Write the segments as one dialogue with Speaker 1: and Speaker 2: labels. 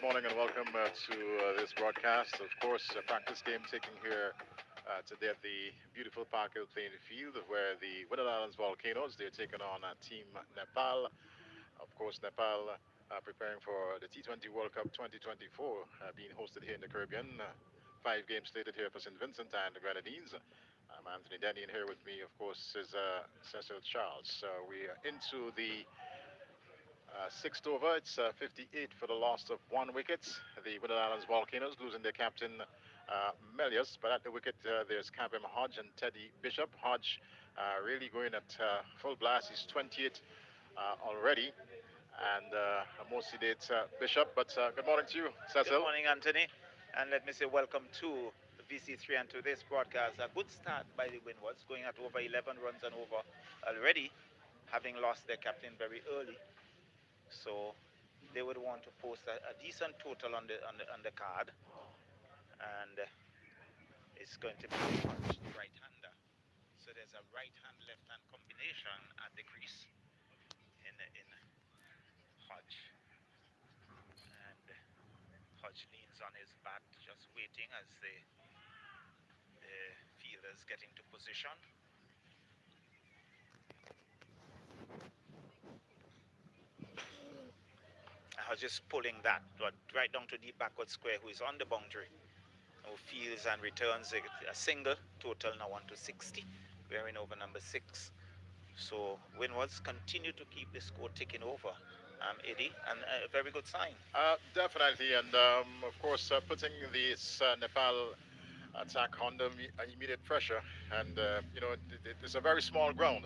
Speaker 1: morning and welcome to this broadcast. Of course, a practice game taking here today at the beautiful Park Hill playing field where the Windward Islands Volcanoes, they're taking on Team Nepal. Of course, Nepal preparing for the T20 World Cup 2024 being hosted here in the Caribbean. 5 games slated here for St. Vincent and the Grenadines. I'm Anthony Denny, and here with me, of course, is Cecil Charles. We are into the sixth over. It's 58 for the loss of 1 wicket. The Windward Islands Volcanoes losing their captain Melius, but at the wicket there's Campbell Hodge and Teddy Bishop. Hodge really going at full blast. He's 28 already, and mostly it's Bishop. But good morning to you, Cecil.
Speaker 2: Good morning, Anthony. And let me say welcome to VC3 and to this broadcast. A good start by the Windwards, going at over 11 runs and over already, having lost their captain very early. So they would want to post a decent total on the card, and it's going to be a Hodge, right-hander. So there's a right-hand, left-hand combination at the crease in Hodge, and Hodge leans on his bat, just waiting as the fielders get into position. Hodge is pulling that right down to deep backward square, who is on the boundary, who fields and returns a single, total now on to 60, wearing over number 6. So Windwards continue to keep the score ticking over, Eddie, and a very good sign.
Speaker 1: Definitely, and of course, putting this Nepal attack under immediate pressure, and it's a very small ground,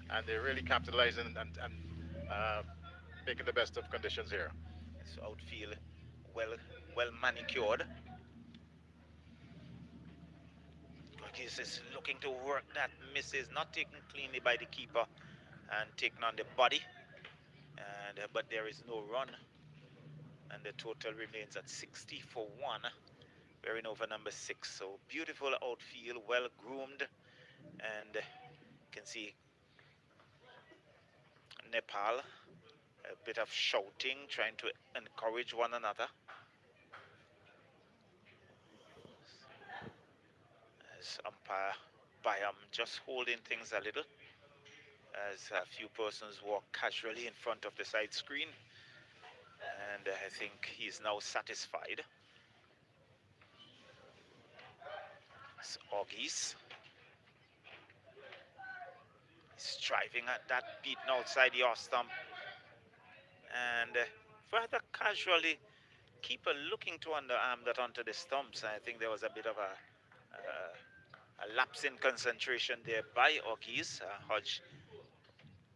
Speaker 1: and they're really capitalizing and making the best of conditions here.
Speaker 2: So outfield well manicured. Gurgis is looking to work that misses, not taken cleanly by the keeper and taken on the body, and but there is no run, and the total remains at 60 for 1, wearing over number 6. So beautiful outfield, well groomed, and you can see Nepal a bit of shouting, trying to encourage one another. As umpire Bayam just holding things a little, as a few persons walk casually in front of the side screen, and I think he's now satisfied. It's Augis. He's driving at that beaten outside the off stump, and rather casually, keeper looking to underarm that onto the stumps. I think there was a bit of a lapse in concentration there by Augis. Hodge,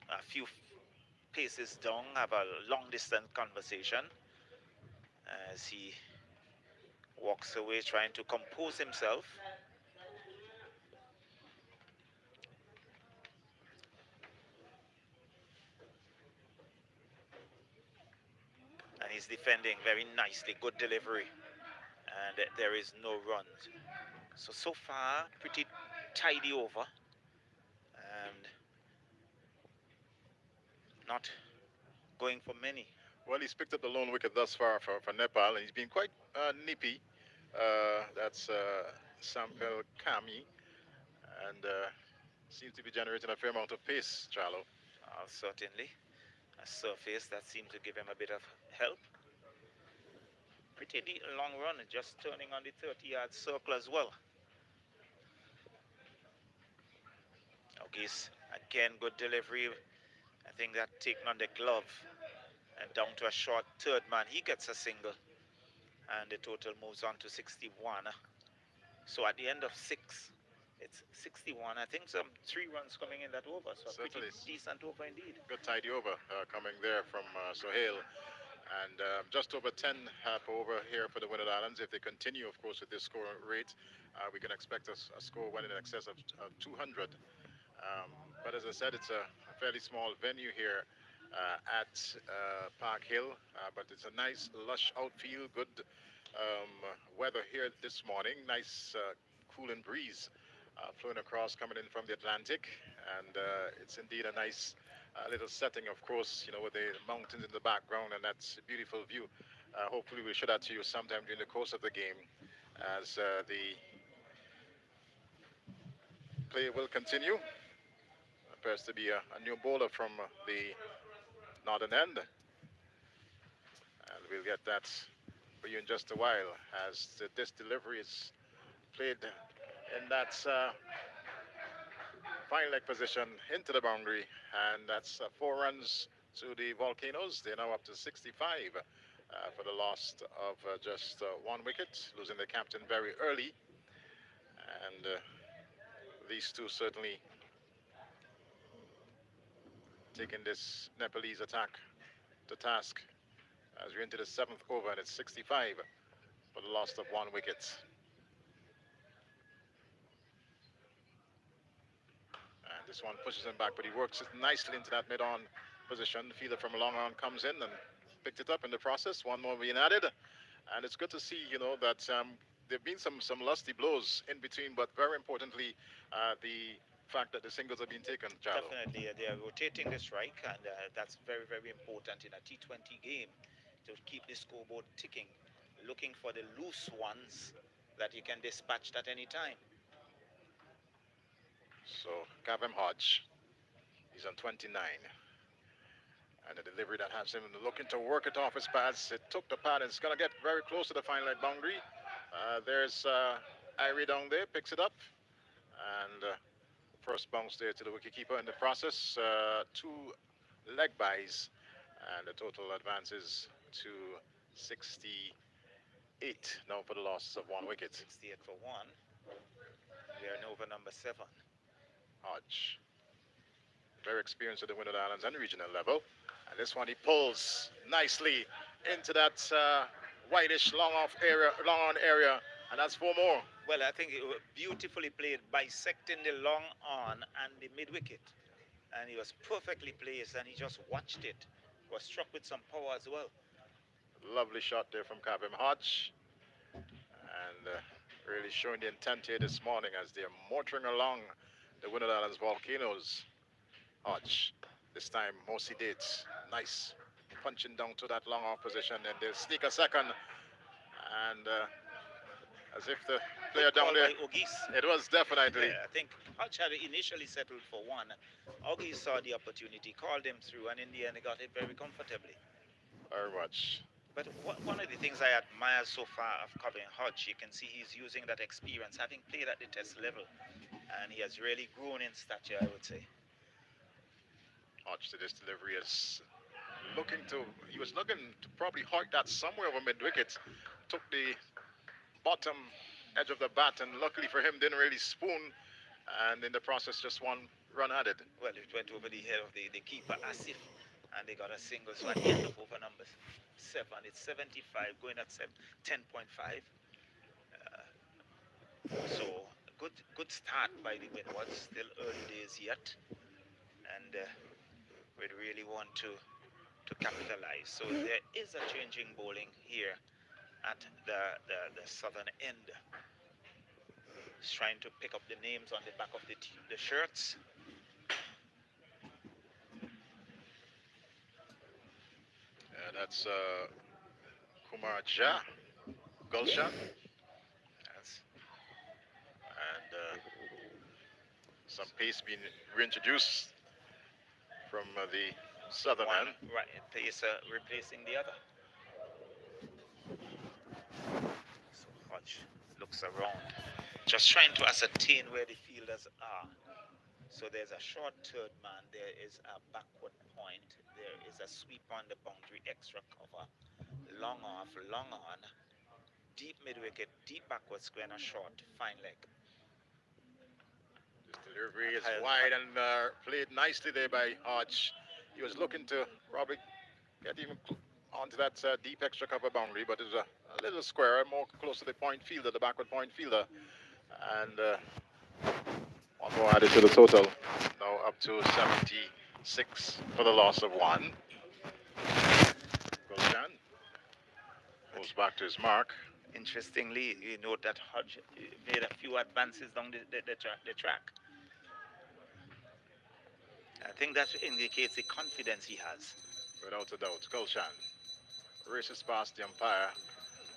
Speaker 2: a few paces down, have a long distance conversation as he walks away trying to compose himself. And he's defending very nicely, good delivery, and there is no runs. So far, pretty tidy over, and not going for many.
Speaker 1: Well, he's picked up the lone wicket thus far for Nepal, and he's been quite nippy. That's Sampel Kami, and seems to be generating a fair amount of pace, Charlo.
Speaker 2: Certainly. A surface that seemed to give him a bit of help. Pretty long run, just turning on the 30-yard circle as well. Augis, again, good delivery. I think that taken on the glove and down to a short third man. He gets a single, and the total moves on to 61. So at the end of 6, it's 61. I think some 3 runs coming in that over, so a pretty decent over indeed.
Speaker 1: Good tidy over coming there from Sohail. And just over 10 per over here for the Windward Islands. If they continue, of course, with this score rate, we can expect a score well in excess of 200. But as I said, it's a fairly small venue here at Park Hill, but it's a nice, lush outfield, good weather here this morning. Nice, cooling breeze flowing across, coming in from the Atlantic, and it's indeed a nice little setting, of course, with the mountains in the background, and that's a beautiful view Hopefully, we'll show that to you sometime during the course of the game as the play will continue. Appears to be a new bowler from the northern end, and we'll get that for you in just a while as this delivery is played in that fine leg position into the boundary, and that's 4 runs to the Volcanoes. They're now up to 65 for the loss of just 1 wicket, losing the captain very early, and these two certainly taking this Nepalese attack to task as we're into the 7th over and it's 65 for the loss of 1 wicket. And this one pushes him back, but he works it nicely into that mid-on position. Fielder from long on comes in and picked it up in the process. One more being added, and it's good to see, that there've been some lusty blows in between, but very importantly, the fact that the singles have been taken. Jalo.
Speaker 2: Definitely, they are rotating the strike, and that's very, very important in a T20 game to keep the scoreboard ticking, looking for the loose ones that you can dispatch at any time.
Speaker 1: So Gavin Hodge, he's on 29. And the delivery that has him looking to work it off his pads. It took the pad and it's going to get very close to the fine leg boundary. There's Irie down there, picks it up. And first bounce there to the wicketkeeper in the process. 2 leg byes. And the total advances to 68 now for the loss of 1 wicket.
Speaker 2: 68 for 1. We are in over number 7.
Speaker 1: Hodge, very experienced at the Windward Islands and regional level. And this one he pulls nicely into that whitish long on area, and that's 4 more.
Speaker 2: Well, I think it was beautifully played, bisecting the long on and the mid wicket, and he was perfectly placed, and he just watched it. Was struck with some power as well.
Speaker 1: Lovely shot there from Gavin Hodge, and really showing the intent here this morning as they're motoring along the Windward Islands Volcanoes. Hodge, this time Mosi Dates, nice punching down to that long off position, and they'll sneak a second, and as if the player down there, it was definitely.
Speaker 2: Yeah, I think Hodge had initially settled for 1. Augie saw the opportunity, called him through, and in the end he got it very comfortably.
Speaker 1: Very much.
Speaker 2: But one of the things I admire so far of Gavin Hodge, you can see he's using that experience, having played at the test level, and he has really grown in stature, I would say.
Speaker 1: Hodge to this delivery is he was looking to probably hike that somewhere over mid-wicket. Took the bottom edge of the bat, and luckily for him, didn't really spoon, and in the process, just 1 run added.
Speaker 2: Well, it went over the head of the keeper, Asif, and they got a single, so at the end of over number 7, it's 75, going at 10.5. So, good start by the Windwards, still early days yet, and we really want to capitalize. So there is a changing bowling here at the southern end. He's trying to pick up the names on the back of the shirts.
Speaker 1: That's Kumar Jha, Gulshan.
Speaker 2: Yes.
Speaker 1: And some pace being reintroduced from the southern end.
Speaker 2: Right, pace replacing the other. So Hodge looks around, just trying to ascertain where the fielders are. So there's a short third man, there is a backward point, there is a sweep on the boundary, extra cover, long off, long on, deep mid-wicket, deep backward square and a short, fine leg.
Speaker 1: This delivery is wide and played nicely there by Hodge. He was looking to probably get even onto that deep extra cover boundary, but it was a little square, more close to the point fielder, the backward point fielder. And 1 more added to the total. Now up to 76 for the loss of 1. Gulshan goes back to his mark.
Speaker 2: Interestingly, you note that Hodge made a few advances down the track. I think that indicates the confidence he has.
Speaker 1: Without a doubt, Gulshan races past the umpire.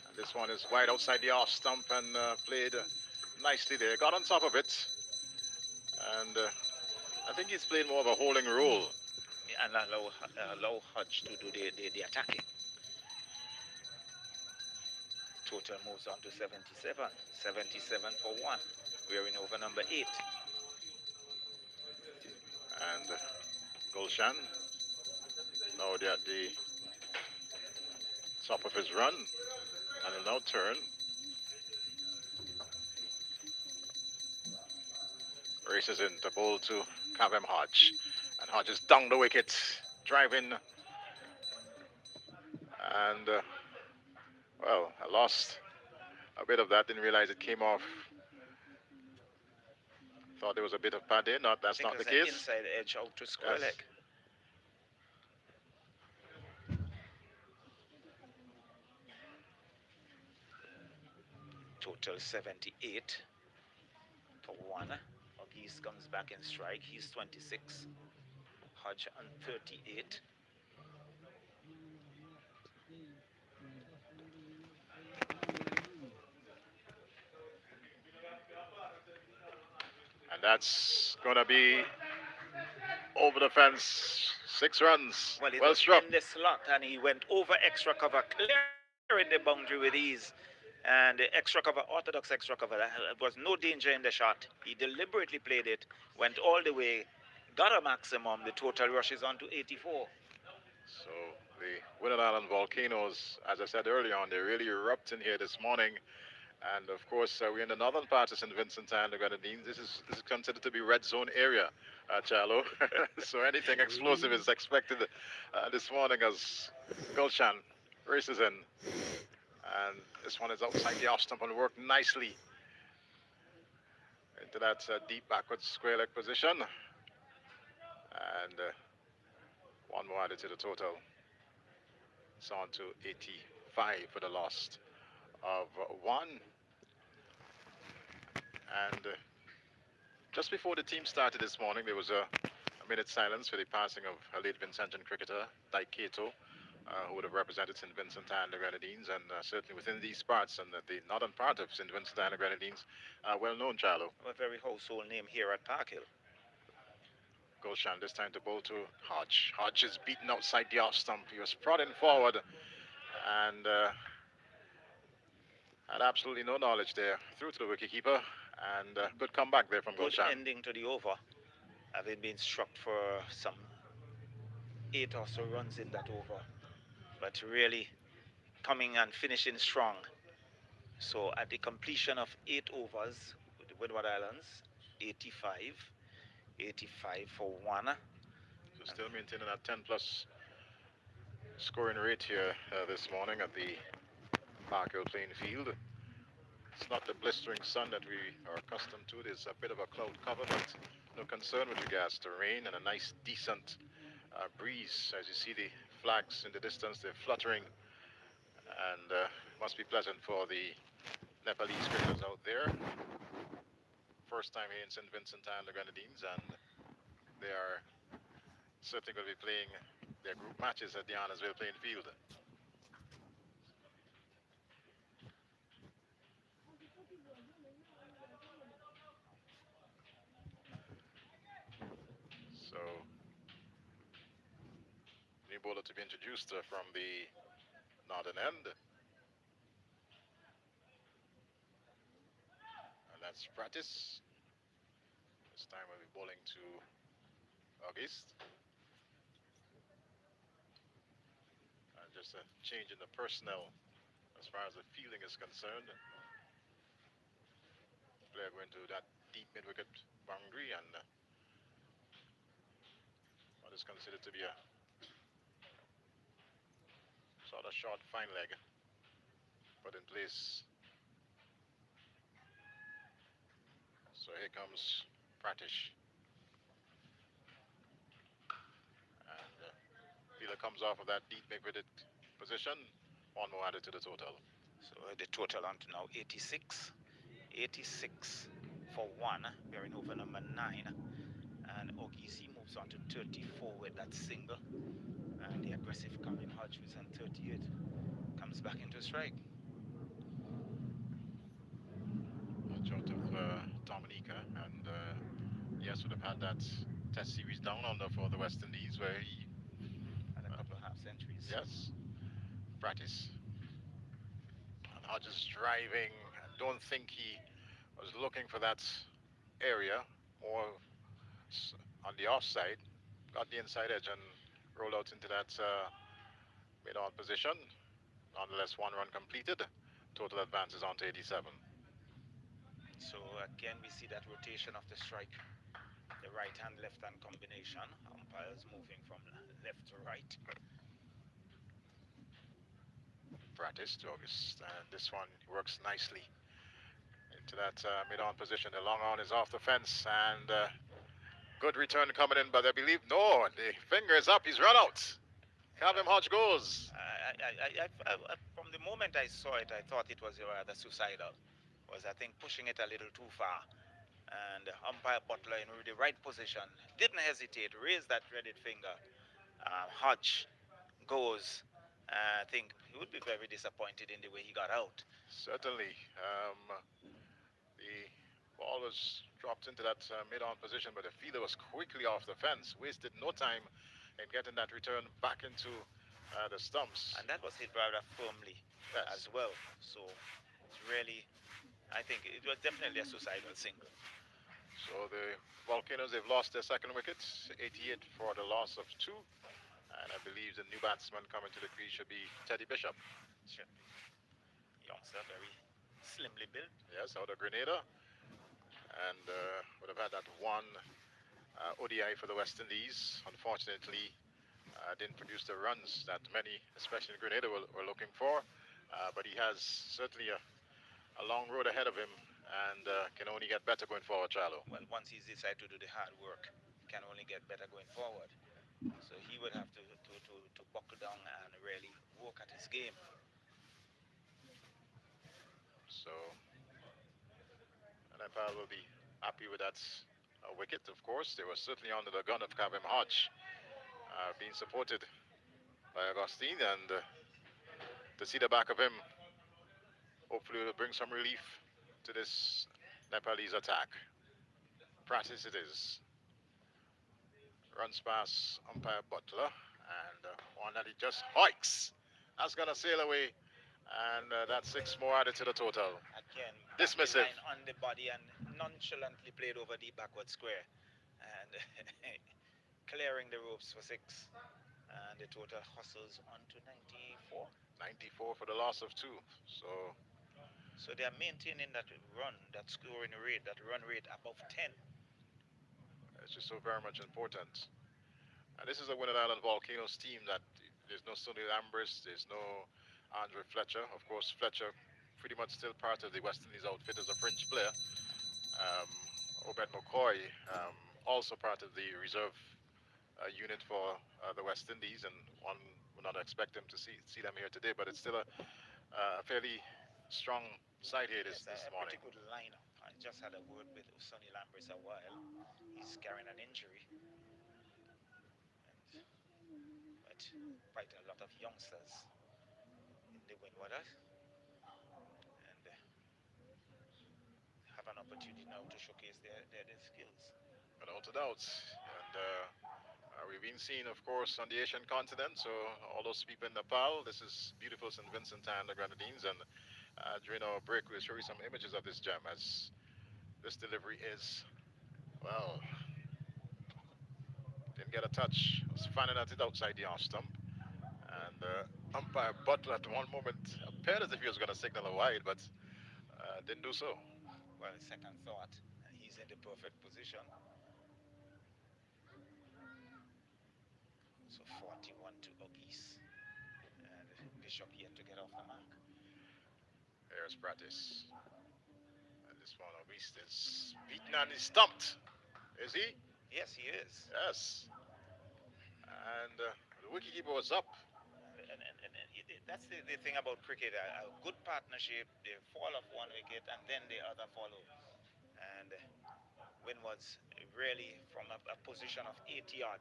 Speaker 1: And this one is wide outside the off stump and played nicely there. Got on top of it. And I think he's played more of a holding role.
Speaker 2: And allow Hodge to do the attacking. Total moves on to 77. 77 for 1. We're in over number 8.
Speaker 1: And Gulshan, now they're at the top of his run. And he'll now turn. Races in the ball to Kavem Hodge. And Hodge is down the wicket, driving. And, well, I lost a bit of that, didn't realize it came off. Thought there was a bit of pad there. Not, that's not the case.
Speaker 2: Inside edge out to square leg. Total 78 for 1. Ogis comes back in strike. He's 26. Hodge on 38.
Speaker 1: And that's going to be over the fence. 6 runs.
Speaker 2: Well, it
Speaker 1: well
Speaker 2: was
Speaker 1: struck.
Speaker 2: in the slot, and he went over extra cover, clearing the boundary with ease. And the extra cover, orthodox extra cover, there was no danger in the shot. He deliberately played it, went all the way, got a maximum. The total rushes on to 84.
Speaker 1: So the Windward Island volcanoes, as I said earlier on, they're really erupting here this morning. And of course, we're in the northern part of St. Vincent and the Grenadines. This is considered to be red zone area, Charlo. So anything explosive is expected this morning as Gulshan races in. And this one is outside the off stump and worked nicely into that deep backward square leg position. And one more added to the total. It's on to 85 for the loss of 1. And just before the team started this morning, there was a minute silence for the passing of a late Vincentian cricketer, Dyke Cato, who would have represented St. Vincent and the Grenadines, and certainly within these parts and the northern part of St. Vincent and the Grenadines, well known, Charlo.
Speaker 2: A very household name here at Park Hill.
Speaker 1: Gulshan this time to bowl to Hodge. Hodge is beaten outside the off stump. He was prodding forward and had absolutely no knowledge there. Through to the wicketkeeper, and good comeback there from
Speaker 2: Good
Speaker 1: Gulshan.
Speaker 2: ending to the over, having been struck for some 8 or so runs in that over, but really coming and finishing strong. So at the completion of 8 overs with the Windward Islands, 85 for 1.
Speaker 1: So still maintaining that 10 plus scoring rate here this morning at the Park Hill playing field. It's not the blistering sun that we are accustomed to. There's a bit of a cloud cover, but no concern with regards to rain, and a nice decent breeze. As you see the flags in the distance, they're fluttering, and must be pleasant for the Nepalese cricketers out there. First time here in St. Vincent and the Grenadines, and they are certainly going to be playing their group matches at the Arnesville playing field. So, new bowler to be introduced from the northern end. And that's Pratis. This time we'll be bowling to August. And just a change in the personnel as far as the fielding is concerned. Player going to that deep mid-wicket boundary, and what is considered to be a sort of short fine leg put in place. So here comes Pratish, and fielder comes off of that deep mid-wicket position. One more added to the total.
Speaker 2: So the total on to now 86. 86 for 1. We're in over number 9. And Ogisi moves on to 34 with that single. And the aggressive Karim Hodge, who's on 38, comes back into strike.
Speaker 1: Watch out of Dominica, and yes, would have had that test series down under for the West Indies, where he,
Speaker 2: And a couple of half centuries.
Speaker 1: yes, practice. And Hodges driving. I don't think he was looking for that area, more on the offside. Got the inside edge and rolled out into that mid-on position. Nonetheless, one run completed. Total advances on to 87.
Speaker 2: So again, we see that rotation of the strike, the right hand, left hand combination. Umpires moving from left to right.
Speaker 1: Practice to August, and this one works nicely into that mid-on position. The long on is off the fence, and good return coming in, but I believe, no, the finger is up. He's run out. Calvin Hodge goes.
Speaker 2: From the moment I saw it, I thought it was rather suicidal. Was, I think, pushing it a little too far. And umpire Butler in the right position didn't hesitate, raised that dreaded finger. Hodge goes. I think he would be very disappointed in the way he got out.
Speaker 1: Certainly. The ball was dropped into that mid-on position, but the fielder was quickly off the fence. Wasted no time in getting that return back into the stumps.
Speaker 2: And that was hit rather firmly
Speaker 1: Yes.
Speaker 2: as well. So it's really, I think it was definitely a suicidal single.
Speaker 1: So the Volcanoes, they've lost their second wicket, 88 for the loss of 2. And I believe the new batsman coming to the crease should be Teddy Bishop.
Speaker 2: Should be. Youngster, very slimly built.
Speaker 1: Yes, out of Grenada. And would have had that one ODI for the West Indies. Unfortunately, didn't produce the runs that many, especially in Grenada, were looking for. But he has certainly a long road ahead of him, and can only get better going forward, Charlo.
Speaker 2: Well, once he's decided to do the hard work, he can only get better going forward. So he would have to buckle down and really work at his game.
Speaker 1: So Nepal will be happy with that wicket, of course. They were certainly under the gun of Kavem Hodge, being supported by Augustine, and to see the back of him, hopefully will bring some relief to this Nepalese attack. Practice it is. Runs past umpire Butler, and one that he just hikes. That's going to sail away, and that's 6 more added to the total.
Speaker 2: Again,
Speaker 1: Dismissive.
Speaker 2: line on the body and nonchalantly played over the backward square, and clearing the ropes for 6. And the total hustles on to 94.
Speaker 1: 94 for the loss of 2.
Speaker 2: So they are maintaining that run, that scoring rate, that run rate above 10.
Speaker 1: It's just so very much important. And this is a Windward Island Volcanoes team that there's no Sonny Lambris, there's no Andre Fletcher. Of course, Fletcher pretty much still part of the West Indies outfit as a fringe player. Obed McCoy, also part of the reserve unit for the West Indies, and one would not expect them to see them here today, but it's still a fairly strong side here this morning.
Speaker 2: Pretty good lineup. I just had a word with Sonny Lambris a while. He's carrying an injury. But quite a lot of youngsters in the Windwarders. And have an opportunity now to showcase their skills.
Speaker 1: Without a doubt. And we've been seeing, of course, on the Asian continent, so all those people in Nepal, this is beautiful St. Vincent and the Grenadines, and during our break we'll show you some images of this gem, as this delivery is, well, didn't get a touch. Was finding at it outside the off stump, and umpire Butler at one moment appeared as if he was going to signal a wide, but didn't do so.
Speaker 2: Well, second thought, he's in the perfect position. So 41 to Ogis, and Bishop yet to get off the mark.
Speaker 1: Here's practice, and this one Ogis is beaten and he's stumped. Is he?
Speaker 2: Yes, he is.
Speaker 1: Yes. And the wicketkeeper was up.
Speaker 2: And that's the thing about cricket. A good partnership, they fall off one wicket and then the other follow. And Windward's really from a position of 8 yard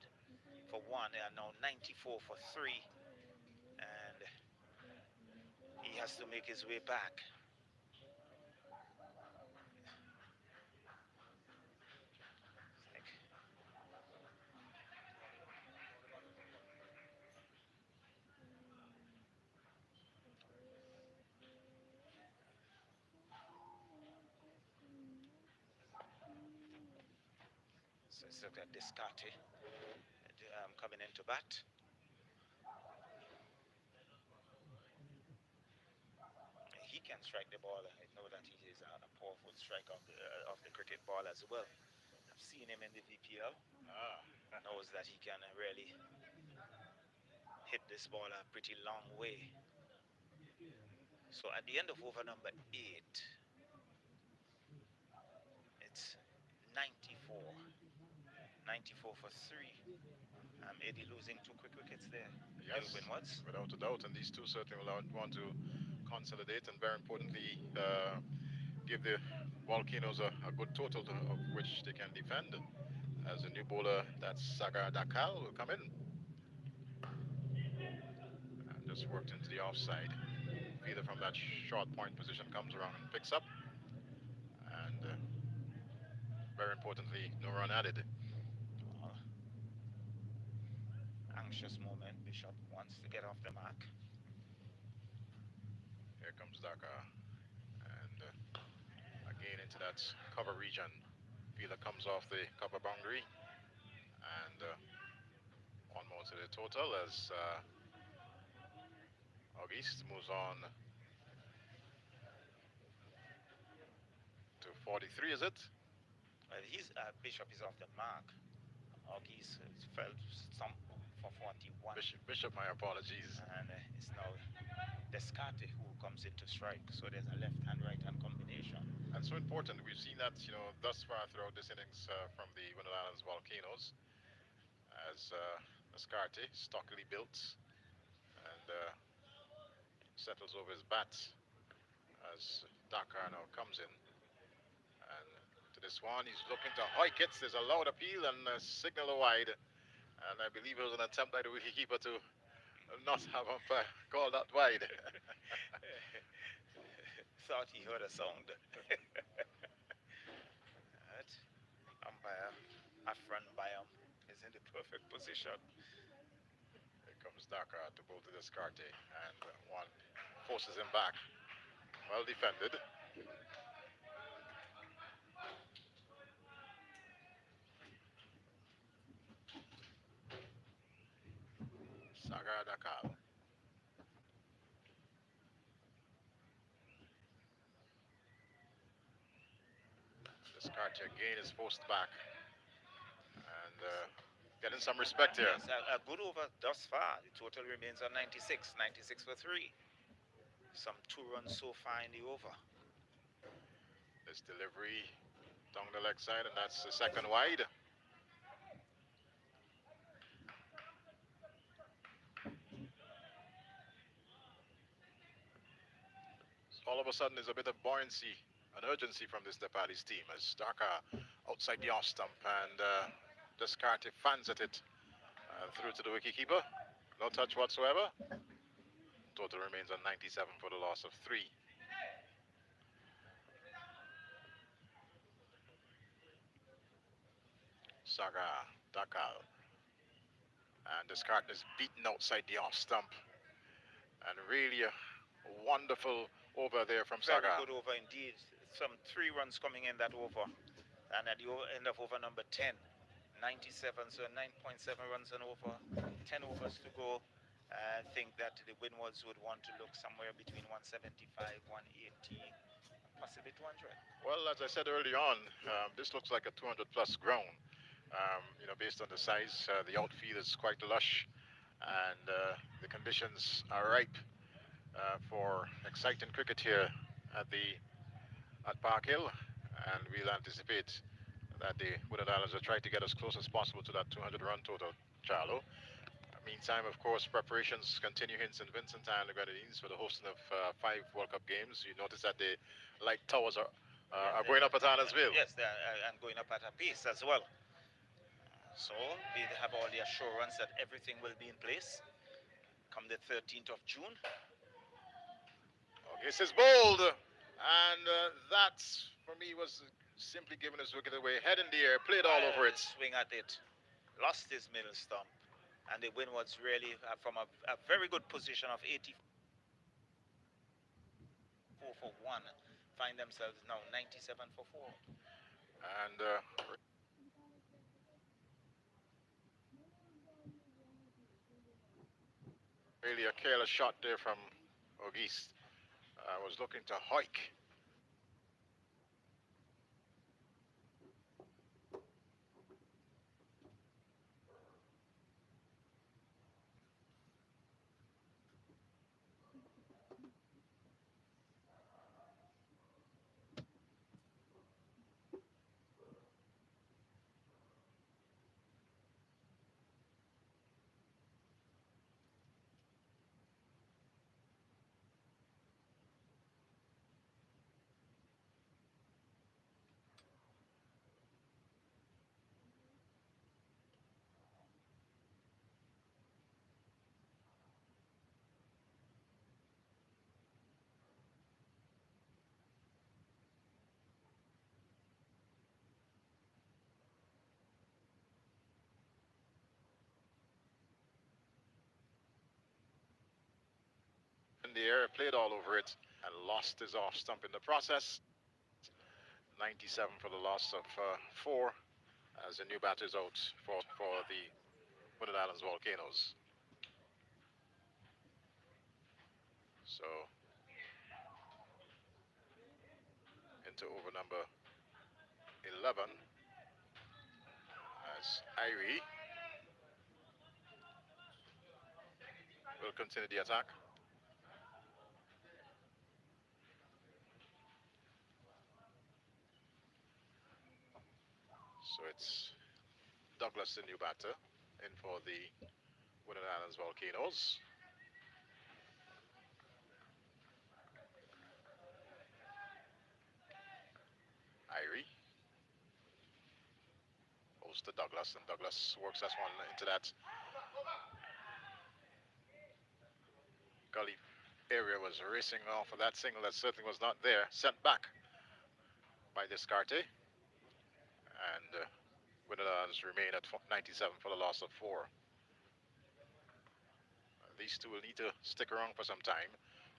Speaker 2: for one. They are now 94 for three, and he has to make his way back. Like, so it's look at Descarte coming into bat. He can strike the ball. I know that he is a powerful striker of the cricket ball as well. I've seen him in the VPL. Knows that he can really hit this ball a pretty long way. So at the end of over number 8, it's 94. 94 for 3. Eddie losing 2 quick wickets there.
Speaker 1: Yes,
Speaker 2: Windwards.
Speaker 1: without a doubt. And these two certainly will want to consolidate and, very importantly, give the Volcanoes a good total of which they can defend. As a new bowler, that's Sagar Dakal, will come in. And just worked into the offside. Fielder from that short point position comes around and picks up. And very importantly, no run added.
Speaker 2: Anxious moment. Bishop wants to get off the mark.
Speaker 1: Here comes Dakar. And again into that cover region. Fielder comes off the cover boundary. And one more to the total as Auguste moves on to 43, is it?
Speaker 2: Well, Bishop is off the mark. Auguste fell some for 41.
Speaker 1: Bishop, my apologies.
Speaker 2: And it's now Descarte who comes in to strike. So there's a left-hand, right-hand combination.
Speaker 1: And so important. We've seen that, thus far throughout this innings from the Windward Islands Volcanoes, as Descarte, stockily built, and settles over his bat as Dakar now comes in. And to this one, he's looking to hoik it. There's a loud appeal and a signal wide. And I believe it was an attempt by the wicketkeeper to not have umpire call that wide.
Speaker 2: Thought he heard a sound. Right. Umpire Afran Bayam is in the perfect position.
Speaker 1: Here comes Dakar to bowl to Descarte, and one forces him back. Well defended. Sagar Dakar. Descarte again is forced back. And getting some respect here.
Speaker 2: Yes, a good over thus far. The total remains on 96. 96 for 3. Some 2 runs so far in the over.
Speaker 1: This delivery down the leg side, and that's the second wide. All of a sudden, there's a bit of buoyancy and urgency from this Nepalese team as Dakar outside the off stump, and Descarte fans at it through to the wicketkeeper. No touch whatsoever. Total remains on 97 for the loss of 3. Sagar Dakar, and Descarte is beaten outside the off stump, and really a wonderful over there from
Speaker 2: Very
Speaker 1: Sagar.
Speaker 2: good over indeed. Some 3 runs coming in that over. And at the end of over number 10, 97, so 9.7 runs and over, 10 overs to go. I think that the Windwards would want to look somewhere between 175, 180, possibly 200.
Speaker 1: Well, as I said early on, this looks like a 200 plus ground. Based on the size, the outfield is quite lush, and the conditions are ripe for exciting cricket here at Park Hill, and we'll anticipate that the Windward Islands will try to get as close as possible to that 200 run total, Charlo. Meantime, of course, preparations continue here in St. Vincent and the Grenadines for the hosting of 5 World Cup games. You notice that the light towers are going up at Annesville.
Speaker 2: Yes, and going up at a pace as well. So we have all the assurance that everything will be in place come the 13th of June.
Speaker 1: Okay, says bold, and that for me was simply giving his wicket away. Head in the air, played all over it.
Speaker 2: Swing at it, lost his middle stump, and the win was really from a very good position of 84 for 1. Find themselves now 97 for 4.
Speaker 1: And really a careless shot there from Auguste. Was looking to hike. In the air, played all over it, and lost his off stump in the process. 97 for the loss of 4, as the new batter's out for the Windward Islands Volcanoes. So into over number 11 as Irie will continue the attack. So it's Douglas, the new batter, in for the Windward Islands Volcanoes. Irie goes to Douglas, and Douglas works that one into that gully area. Was racing off of that single that certainly was not there. Sent back by Descarte, and Windward Islands remain at 97 for the loss of 4. These two will need to stick around for some time.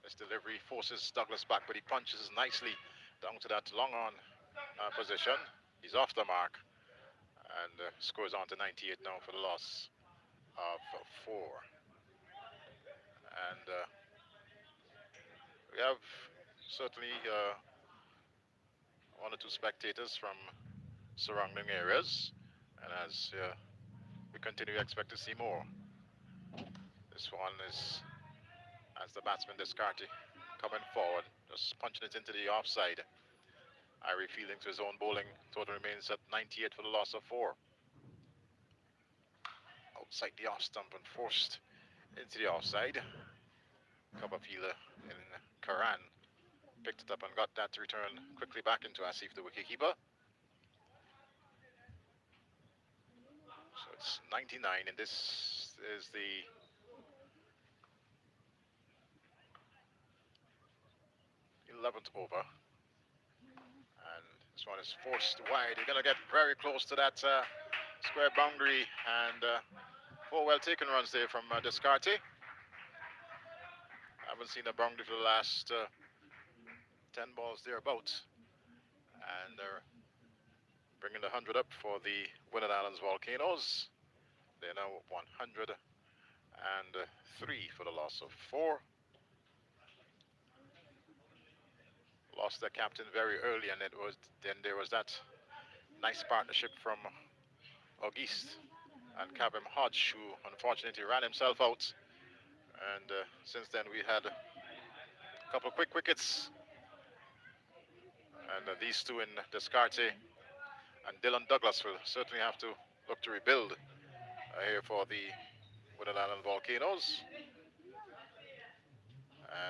Speaker 1: This delivery forces Douglas back, but he punches nicely down to that long on position. He's off the mark and scores on to 98 now for the loss of 4. And we have certainly one or two spectators from surrounding areas, and as we continue to expect to see more. This one is as the batsman Descartes coming forward, just punching it into the offside. Irie fielding to his own bowling. Total remains at 98 for the loss of 4. Outside the off stump and forced into the offside. Cover fielder in Karan picked it up and got that to return quickly back into Asif, the wicketkeeper. So it's 99, and this is the '11th over. And this one is forced wide. You're going to get very close to that square boundary, and 4 well taken runs there from Descarte. I haven't seen a boundary for the last 10 balls thereabouts. And they're bringing the 100 up for the Windward Islands Volcanoes. They're now 103 for the loss of 4. Lost their captain very early, and then there was that nice partnership from Auguste and Kavem Hodge, who unfortunately ran himself out. And since then we had a couple of quick wickets, and these two in Descarte and Dylan Douglas will certainly have to look to rebuild here for the Windward Island Volcanoes,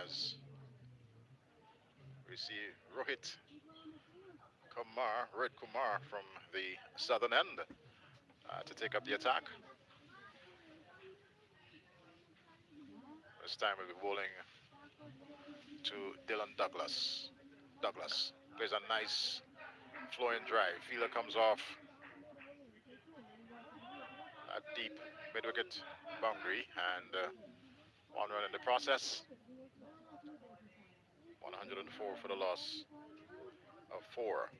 Speaker 1: as we see Rohit Kumar from the southern end to take up the attack. This time we'll be bowling to Dylan Douglas. Douglas plays a nice flowing drive. Fielder comes off a deep mid-wicket boundary and 1 run in the process. 104 for the loss of 4.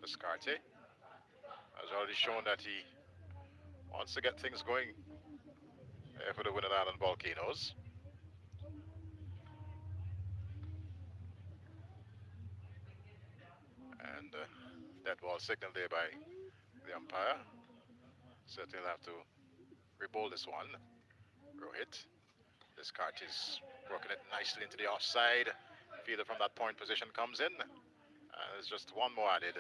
Speaker 1: Descarte has already shown that he wants to get things going for the Windward Island Volcanoes. And that ball signaled there by the umpire. Certainly have to re-bowl this one. Rohit. Descarte is working it nicely into the offside. Fielder from that point position comes in. There's just one more added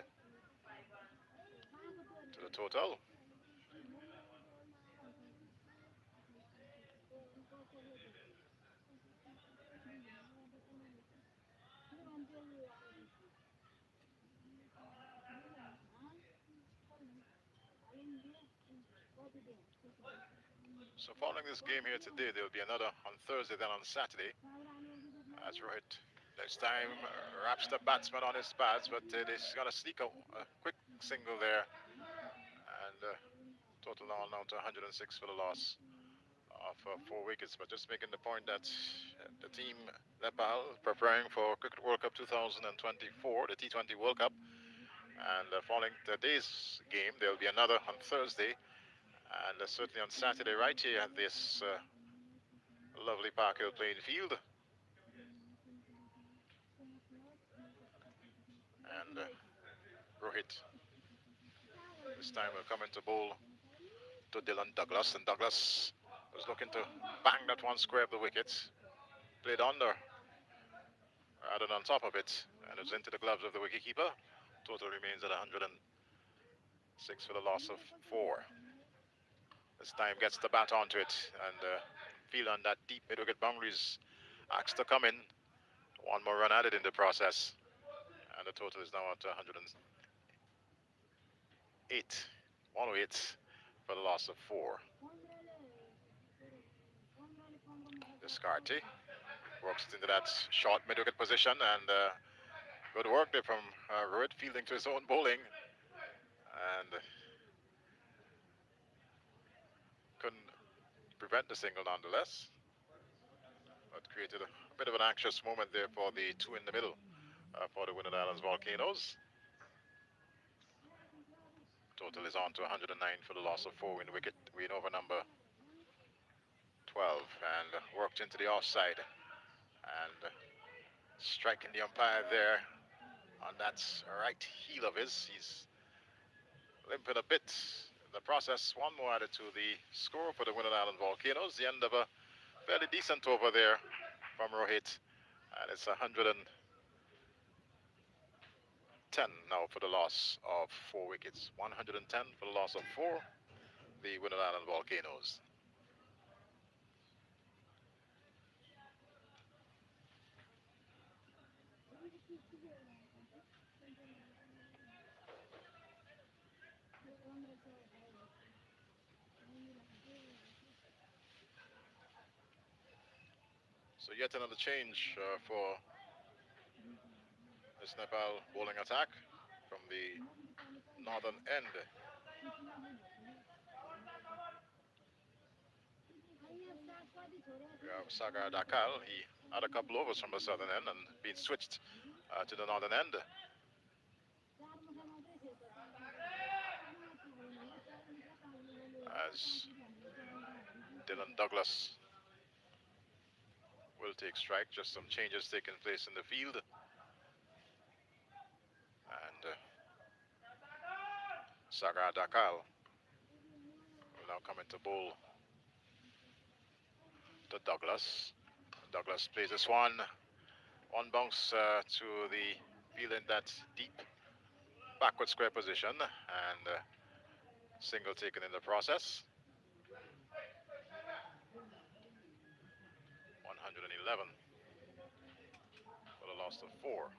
Speaker 1: to the total. So following this game here today, there will be another on Thursday, then on Saturday. As Rohit this time wraps the batsman on his pads, but he's going to sneak a quick single there. And total now to 106 for the loss of 4 wickets. But just making the point that the team Nepal preparing for Cricket World Cup 2024, the T20 World Cup. And following today's game, there will be another on Thursday. And certainly on Saturday, right here at this lovely Park Hill playing field. And Rohit this time will come into bowl to Dylan Douglas. And Douglas was looking to bang that one square of the wicket. Played under rather than on top of it. And it was into the gloves of the wicketkeeper. Total remains at 106 for the loss of 4. This time gets the bat onto it, and field on that deep mid-wicket boundaries asked to come in. One more run added in the process, and the total is now at 108. 108 for the loss of 4. Descarte works it into that short mid-wicket position, and good work there from Rohit, fielding to his own bowling, and couldn't prevent the single nonetheless, but created a bit of an anxious moment there for the two in the middle for the Windward Islands Volcanoes. Total is on to 109 for the loss of 4 in wicket. Win over number 12 and worked into the offside, and striking the umpire there on that right heel of his. He's limping a bit in the process. One more added to the score for the Windward Island Volcanoes. The end of a fairly decent over there from Rohit, and it's 110 now for the loss of 4 wickets. 110 for the loss of 4, the Windward Island Volcanoes. So yet another change for this Nepal bowling attack from the northern end. We have Sagar Dakal. He had a couple overs from the southern end and been switched to the northern end. As Dylan Douglas will take strike. Just some changes taking place in the field. And Sagar Dakal will now come into bowl to Douglas. Douglas plays this one. One bounce to the field in that deep backward square position, and single taken in the process. 111 for the loss of 4.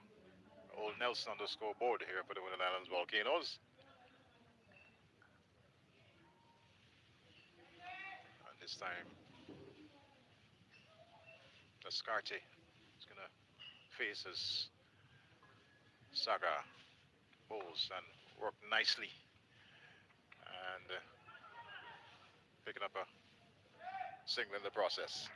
Speaker 1: Old Nelson on the scoreboard here for the Windward Islands Volcanoes. And this time, Descarte is going to face his Saga bowls and work nicely. And picking up a single in the process.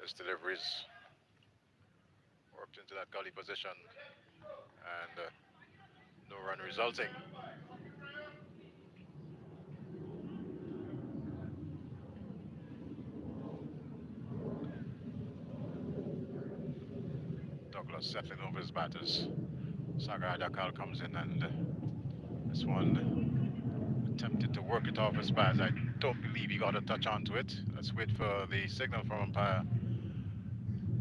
Speaker 1: His deliveries worked into that gully position and no run resulting. Douglas settling over his batters. Sagar Dakal comes in and this one attempted to work it off his bat. I don't believe he got a touch onto it. Let's wait for the signal from umpire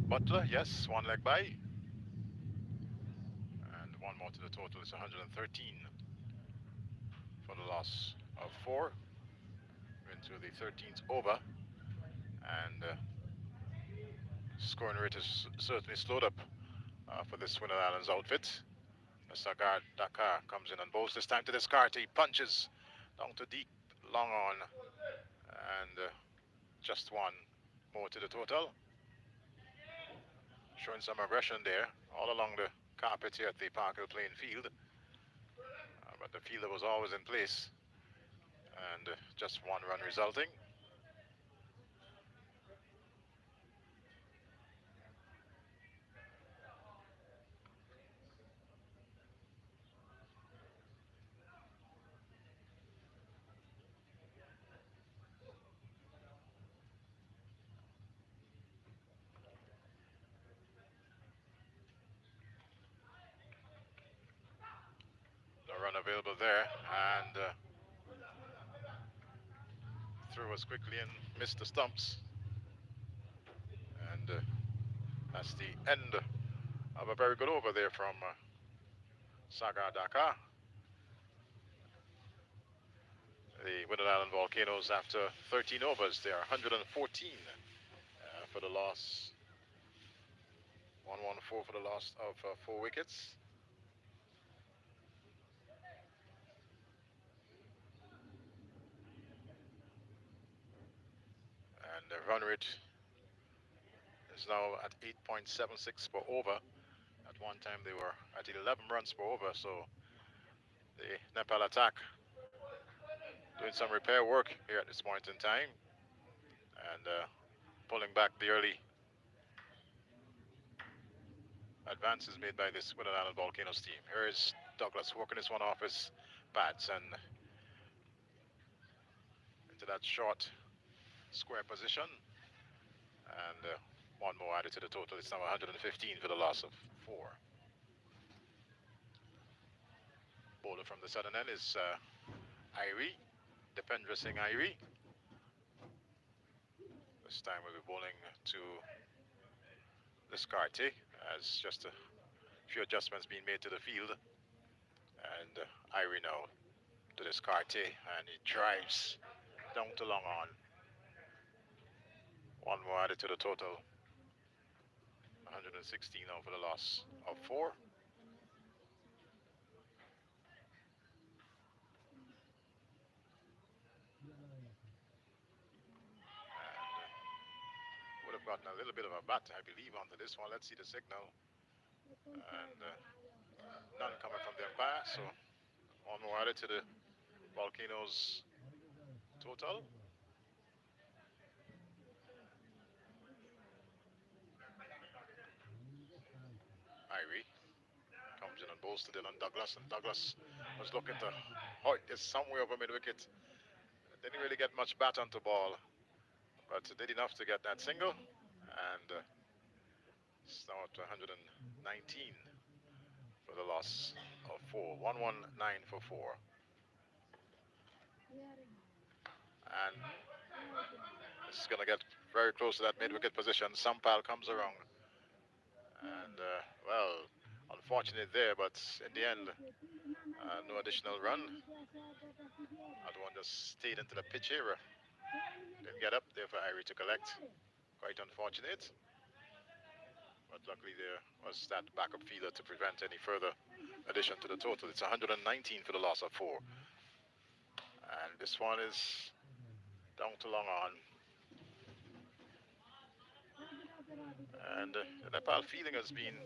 Speaker 1: Butler. Yes, one leg by. And one more to the total. It's 113 for the loss of 4. We're into the 13th over. And scoring rate has certainly slowed up for this Windward Islands outfit. Sagar Dakar comes in and bowls this time to Descarte. He punches down to deep, long on, and just one more to the total. Showing some aggression there, all along the carpet here at the Parkhill playing field. But the fielder was always in place, and just one run resulting. No run available there, and threw was quickly and missed the stumps. And that's the end of a very good over there from Sagar Dakar. The Windward Island Volcanoes, after 13 overs, they are 114 for the loss. 114 for the loss of 4 wickets. And the run rate is now at 8.76 per over. At one time they were at 11 runs per over, so the Nepal attack doing some repair work here at this point in time and pulling back the early advances made by this Windward Island Volcanoes team. Here is Douglas working this one off his bats and into that short square position, and one more added to the total. It's now 115 for the loss of 4. Bowler from the southern end is Irie, Dependra Singh Irie. This time we'll be bowling to Descarte as just a few adjustments being made to the field. And Irie now to Descarte, and he drives down to long on. One more added to the total. 116 now for the loss of 4. Would have gotten a little bit of a bat, I believe, onto this one. Let's see the signal. And none coming from the umpire, so one more added to the Volcanoes total. Irie comes in and bowls to Dylan Douglas, and Douglas was looking to hoik this somewhere over mid-wicket. Didn't really get much bat onto ball, but did enough to get that single, and it's now at 119 for the loss of 4. 119 for 4. And This is going to get very close to that mid-wicket position. Sampal comes around. And, well, unfortunate there, but in the end, no additional run. Other one just stayed into the pitch area. Didn't get up there for Irie to collect. Quite unfortunate. But luckily there was that backup fielder to prevent any further addition to the total. It's 119 for the loss of 4. And this one is down to long on. And the Nepal fielding has been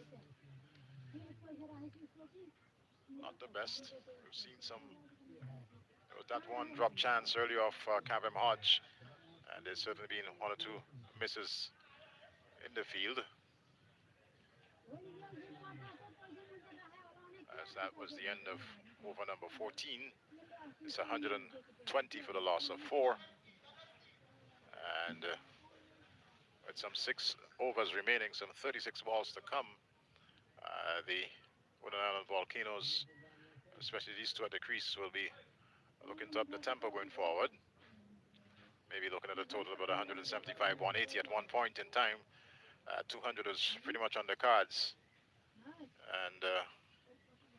Speaker 1: not the best. We've seen some, there was that one drop chance earlier off Kavem Hodge. And there's certainly been one or two misses in the field. As that was the end of over number 14. It's 120 for the loss of 4. And with some 6 overs remaining, some 36 balls to come, the Wooden Island Volcanoes, especially these two at the crease, will be looking to up the tempo going forward. Maybe looking at a total of about 175, 180 at one point in time. 200 is pretty much on the cards. And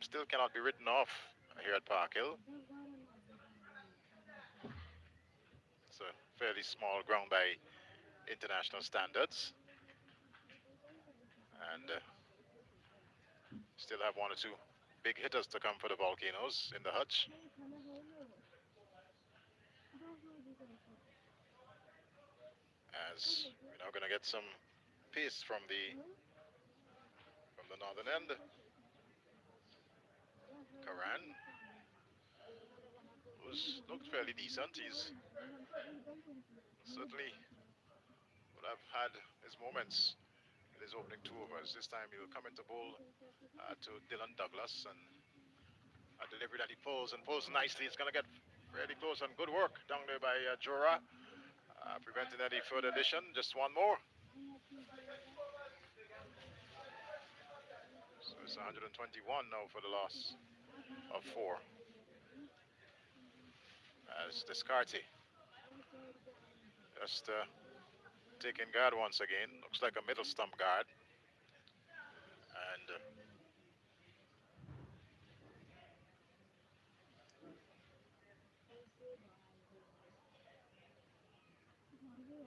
Speaker 1: still cannot be written off here at Park Hill. It's a fairly small ground by international standards. And still have one or two big hitters to come for the Volcanoes in the hutch. As we're now going to get some pace from the northern end. Karan, who's looked fairly decent. He's certainly would have had his moments in his opening 2 overs. This time he'll come into bowl to Dylan Douglas, and a delivery that he pulls nicely. It's going to get fairly close, and good work down there by Jora, preventing any further addition. Just one more. So it's 121 now for the loss of 4. As Descartes just taking guard once again. Looks like a middle stump guard. And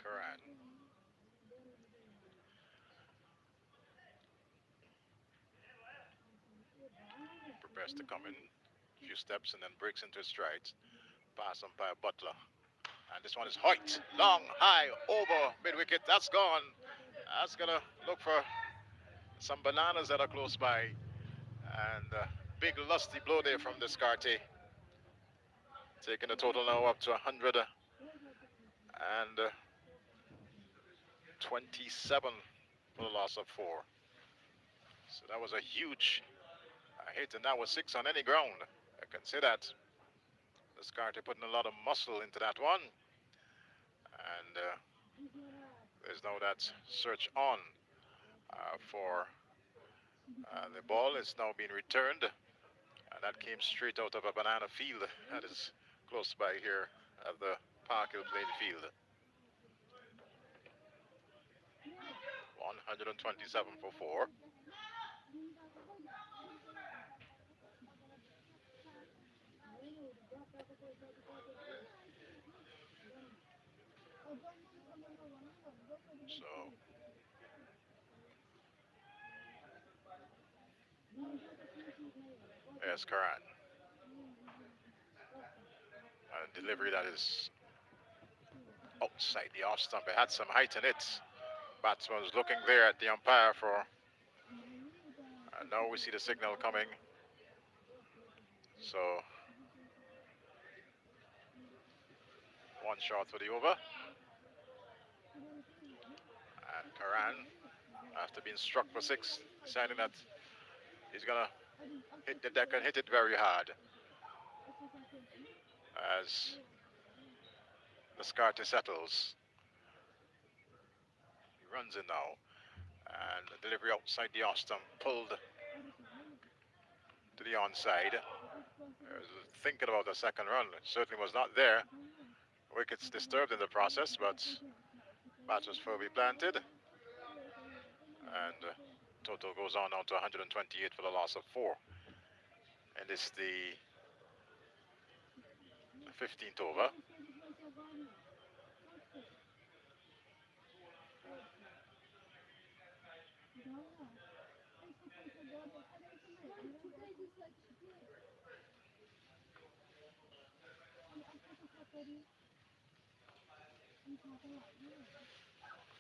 Speaker 1: Karan. Prepares to come in a few steps and then breaks into his strides. Pass umpire Butler. And this one is Hoyt. Long, high, over mid-wicket. That's gone. That's going to look for some bananas that are close by. And big lusty blow there from Descartes. Taking the total now up to 127 for the loss of 4. So that was a huge hit, and that was 6 on any ground. I can say that. Descartes putting a lot of muscle into that one. And there's now that search on for the ball. Is now being returned. And that came straight out of a banana field that is close by here at the Park Hill playing field. 127 for 4. So there's Karan. A delivery that is outside the off stump. It had some height in it. Batsman was looking there at the umpire for, and now we see the signal coming. So one shot for the over. And Karan, after being struck for 6, deciding that he's gonna hit the deck and hit it very hard. As Descartes settles. He runs in now. And the delivery outside the off stump, pulled to the onside. Thinking about the second run. It certainly was not there. Wickets disturbed in the process, but match was firmly planted, and total goes on now to 128 for the loss of 4. And it's the 15th over.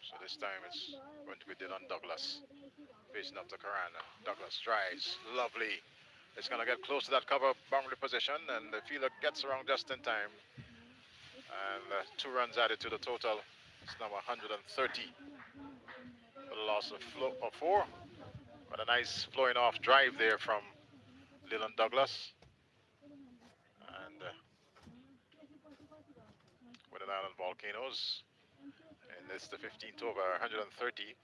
Speaker 1: So this time it's going to be Dylan Douglas facing up to Karan. Douglas drives, lovely. It's going to get close to that cover boundary position, and the fielder gets around just in time. And 2 runs added to the total. It's now 130 for the loss of 4. But a nice flowing off drive there from Dylan Douglas. And with an Island Volcanoes. And it's the 15th over, 130.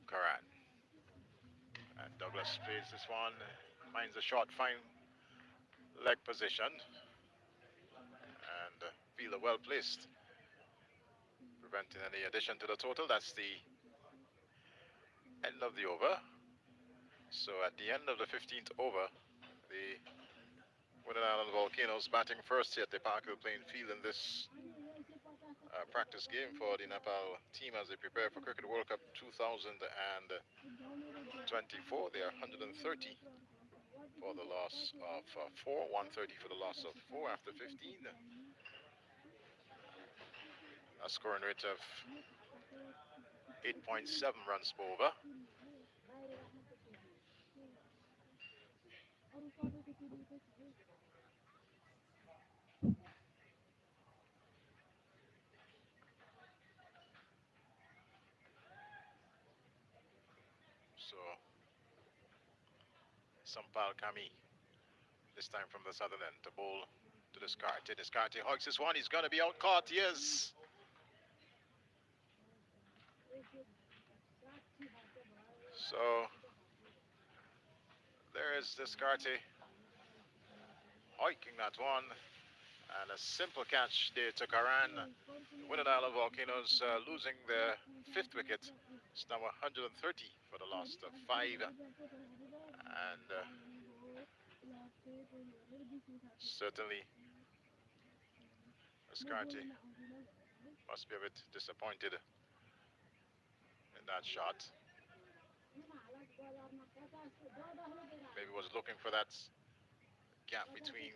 Speaker 1: Karan. And Douglas plays this one, finds a short, fine leg position. And fielder well placed, preventing any addition to the total. That's the end of the over. So at the end of the 15th over, the Windward Island Volcanoes batting first here at the Parkhill playing field in this practice game for the Nepal team as they prepare for Cricket World Cup 2024. They are 130 for the loss of 4, 130 for the loss of 4 after 15. A scoring rate of 8.7 runs per over. So, Sampal Kami, this time from the southern end, to bowl to Descartes. Descartes hoiks this one. He's going to be out caught. Yes. So, there is Descartes hoiking that one. And a simple catch there to Karan. Windward Island Volcanoes losing their 5th wicket. It's now 130 for the loss of 5. And certainly Descartes must be a bit disappointed in that shot. Maybe was looking for that gap between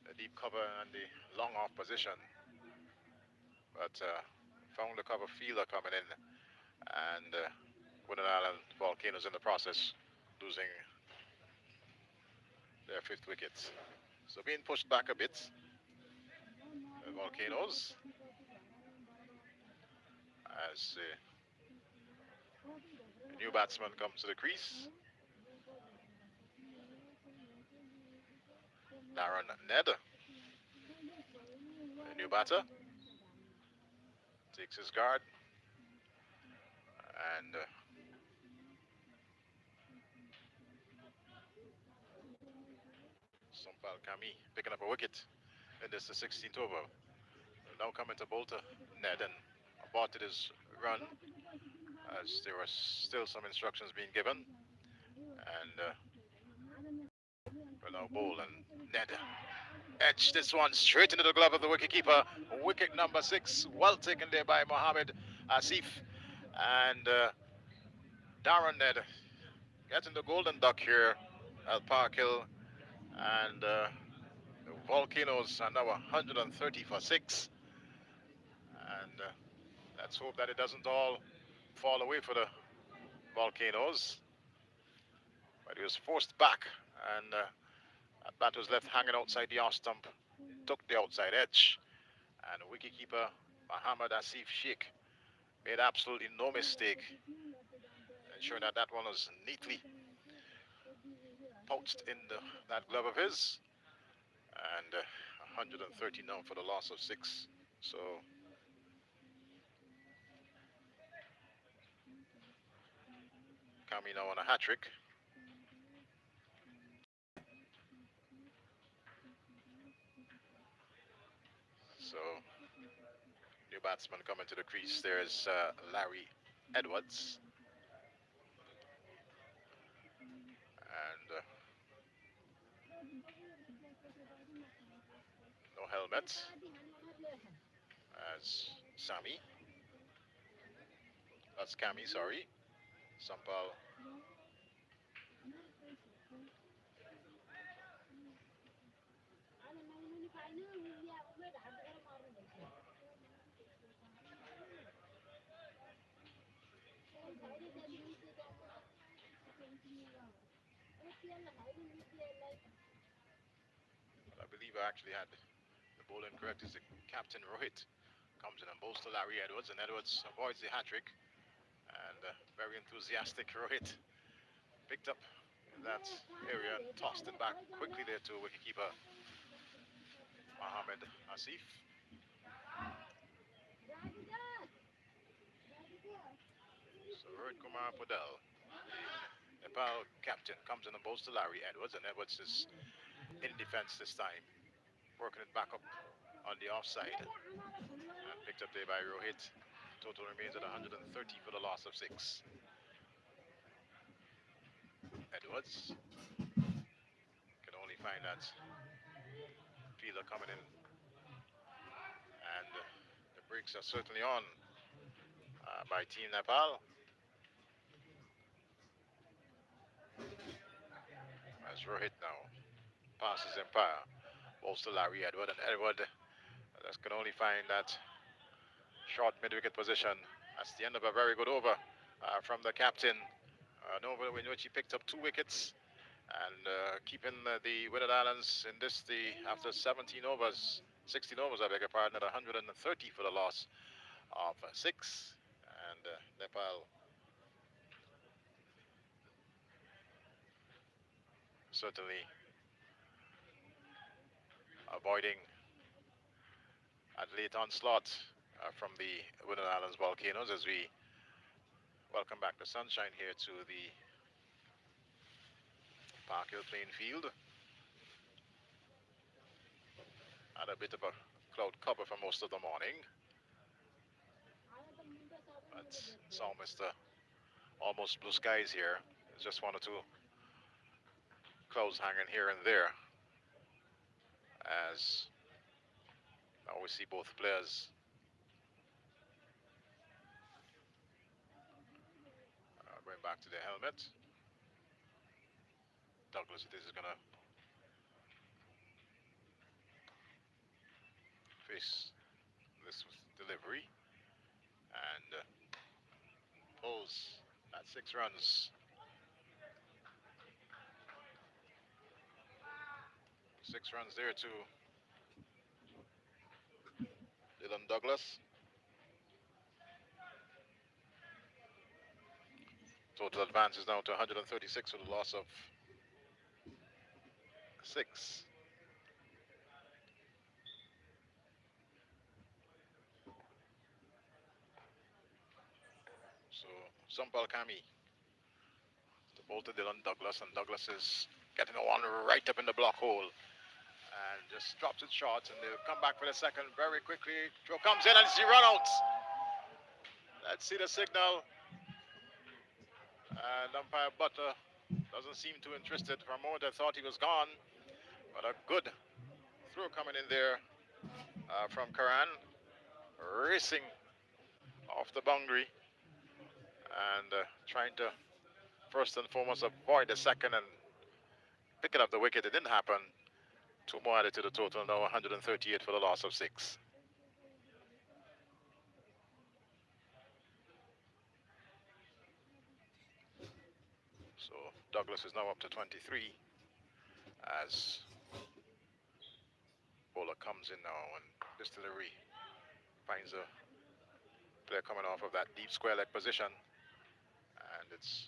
Speaker 1: the deep cover and the long off position, but found the cover fielder coming in, and Windward Island Volcanoes in the process losing their 5th wicket. So being pushed back a bit, the Volcanoes, as the new batsman comes to the crease. Darren Ned, the new batter, takes his guard, and Sampal Kami picking up a wicket in this the 16th over. Now coming to bowl to Ned, and aborted his run as there were still some instructions being given, and will now bowl, and Ned edged this one straight into the glove of the wicketkeeper. Wicket number 6, well taken there by Mohammed Asif, and Darren Ned getting the golden duck here at Parkhill, and the Volcanoes are now 130 for 6, and let's hope that it doesn't all fall away for the Volcanoes. But he was forced back, and that bat was left hanging outside the off stump, took the outside edge, and wicketkeeper Mohammed Asif Sheikh made absolutely no mistake, ensuring that that one was neatly pouched in that glove of his, and 130 now for the loss of 6. So Kami now on a hat trick. So, new batsman coming to the crease. There's Larry Edwards. And no helmet as Sami. That's Kami, sorry. Sampal. I believe I actually had the ball incorrect. Is the captain Rohit comes in and bowls to Larry Edwards, and Edwards avoids the hat trick. And very enthusiastic Rohit picked up in that area and tossed it back quickly there to wicketkeeper Mohammed Asif. So Rohit Kumar Podel, Nepal captain, comes in and bowls to Larry Edwards, and Edwards is in defense this time, working it back up on the offside. And picked up there by Rohit. Total remains at 130 for the loss of 6. Edwards can only find that fielder coming in. And the brakes are certainly on by Team Nepal. As Rohit now passes Empire, balls to Larry Edward, and Edward just can only find that short mid-wicket position. That's the end of a very good over from the captain. An over in which he picked up 2 wickets and keeping the Windward Islands in this after 17 overs, 16 overs, I beg your pardon, at 130 for the loss of 6. And Nepal certainly avoiding a late onslaught from the Windward Islands volcanoes as we welcome back the sunshine here to the Park Hill playing field. And a bit of a cloud cover for most of the morning. But it's almost blue skies here. There's just 1 or 2 clouds hanging here and there. As now we see both players going back to their helmet. Douglas is going to face this delivery and pulls at 6 runs. 6 runs there to Dylan Douglas. Total advance is now to 136 with a loss of 6. So Sampal Kami to bowl to Dylan Douglas, and Douglas is getting one right up in the block hole and just drops it short, and they'll come back for the second very quickly. Throw comes in and it's run out. Let's see the signal. And umpire Butter doesn't seem too interested. For a moment I thought he was gone, but a good throw coming in there from Karan, racing off the boundary and trying to first and foremost avoid the second and picking up the wicket. It didn't happen. 2 more added to the total, now 138 for the loss of 6. So Douglas is now up to 23 as bowler comes in now, and this delivery finds a player coming off of that deep square leg position, and it's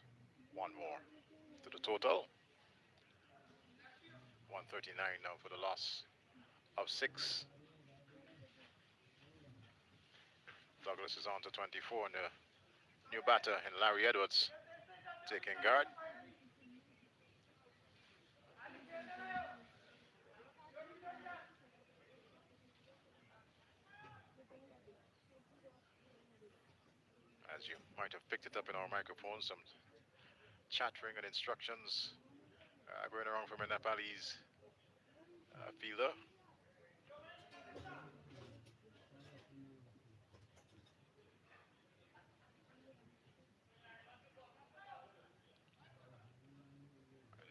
Speaker 1: 1 more to the total. 139 now for the loss of 6. Douglas is on to 24, and the new batter in Larry Edwards taking guard. As you might have picked it up in our microphone, some chattering and instructions going around from a Nepalese fielder.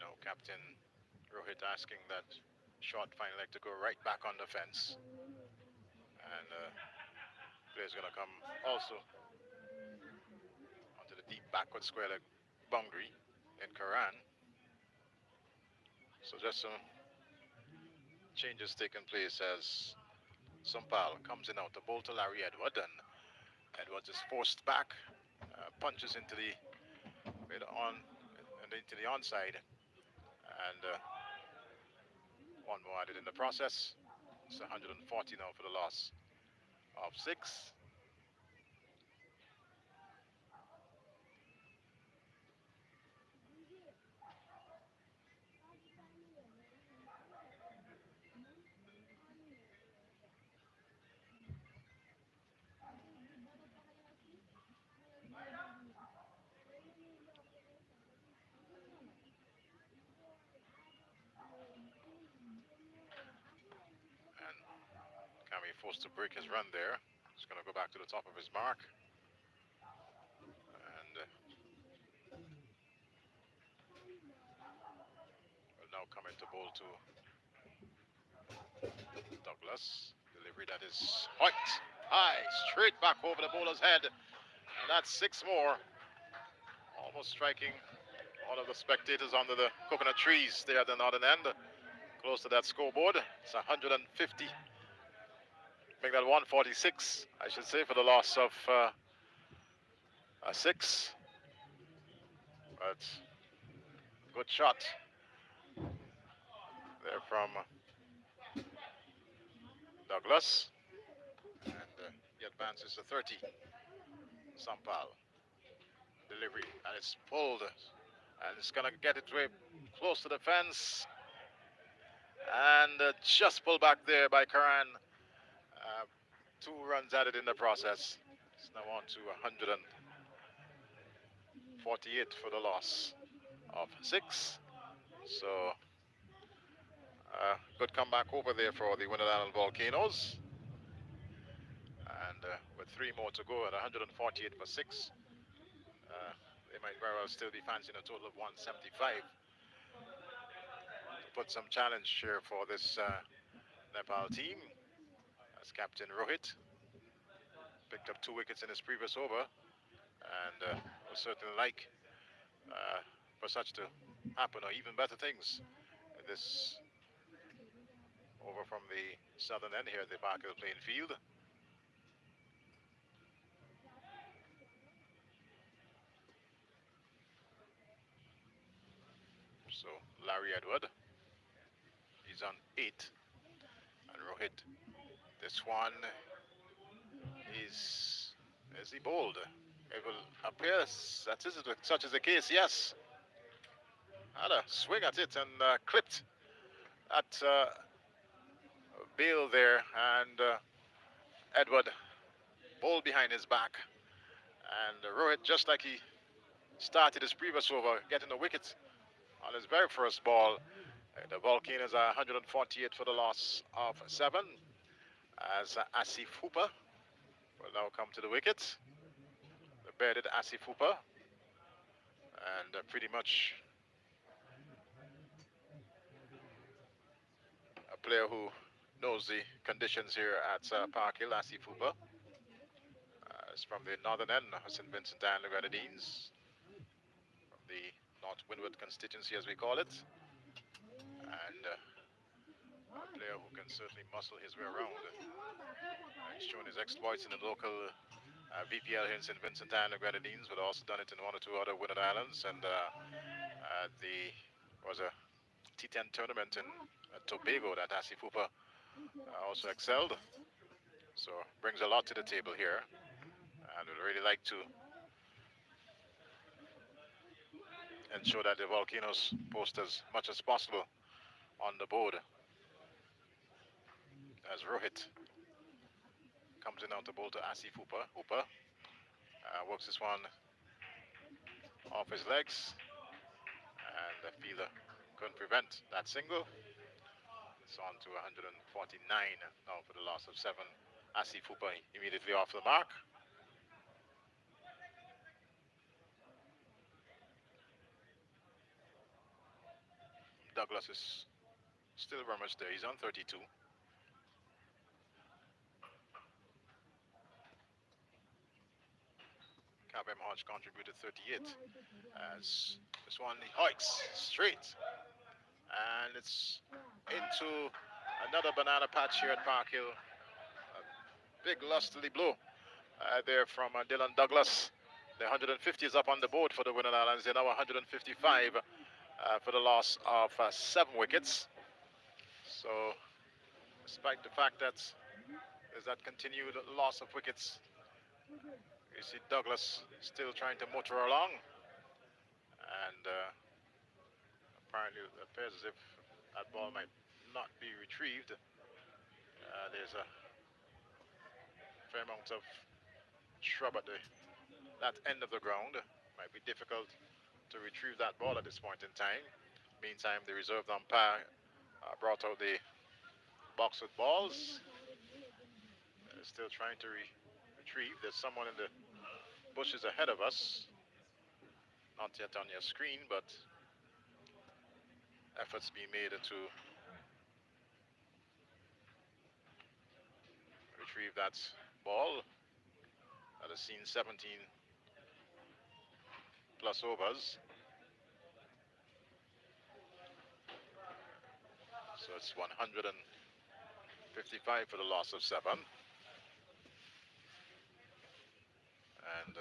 Speaker 1: Now Captain Rohit asking that short fine leg to go right back on the fence. And player's going to come also onto the deep backward square leg boundary in Karan. So just some changes taking place as Sampal comes in out the ball to Larry Edward, and Edwards is forced back, punches into the on and into the onside, and one more added in the process. It's 140 now for the loss of 6. And Kami forced to break his run there. He's going to go back to the top of his mark, and will now come into ball to Douglas. Delivery that is high, straight back over the bowler's head. And that's 6 more. Almost striking all of the spectators under the coconut trees there at the northern end. Close to that scoreboard. It's 150. Make that 146, I should say, for the loss of a 6. But good shot there from Douglas. And he advances to 30. Sampal. Delivery, and it's pulled. And it's going to get it way close to the fence. And just pulled back there by Karan. 2 runs added in the process. It's now on to 148 for the loss of 6. So, good comeback over there for the Windward Island Volcanoes. And with 3 more to go at 148 for 6, they might very well still be fancying a total of 175. To put some challenge here for this Nepal team, as Captain Rohit picked up 2 wickets in his previous over, and would certainly like for such to happen, or even better things in this over from the southern end here at the Park Hill playing field. So Larry Edward, he's on 8, and Rohit, this one is he bowled? It will appear that is such is the case. Yes, had a swing at it and clipped at Bale there, and Edward bowled behind his back, and Rohit, just like he started his previous over, getting the wicket on his very first ball. The Volcanoes are 148 for the loss of 7, as Asif Hooper will now come to the wicket. The bearded Asif Hooper, and pretty much a player who knows the conditions here at Park Hill. Asif Hooper is from the northern end of St. Vincent and the Grenadines, from the North Windward constituency as we call it, and a player who can certainly muscle his way around. He's shown his exploits in the local VPL here in St. Vincent and the Grenadines, but also done it in 1 or 2 other Windward Islands, and was a T10 tournament in Tobago that Asif Hooper also excelled. So brings a lot to the table here, and would really like to ensure that the Volcanoes post as much as possible on the board. As Rohit comes in out the ball to Asif Hooper. Hooper works this one off his legs, and the fielder couldn't prevent that single. It's on to 149 now for the loss of 7. Asif Hooper immediately off the mark. Douglas is still very much there. He's on 32. Kabem Hodge contributed 38. As this one he hikes straight, and it's into another banana patch here at Park Hill. A big lustily blow there from Dylan Douglas. The 150 is up on the board for the Windward Islands. They're now 155 for the loss of 7 wickets. So, despite the fact that there's that continued loss of wickets, you see Douglas still trying to motor along, and apparently it appears as if that ball might not be retrieved. There's a fair amount of shrub at that end of the ground. Might be difficult to retrieve that ball at this point in time. Meantime, the reserve umpire brought out the box with balls. They're still trying to retrieve. There's someone in the bushes ahead of us. Not yet on your screen, but efforts being made to retrieve that ball. That has seen 17 plus overs. So it's 155 for the loss of 7. And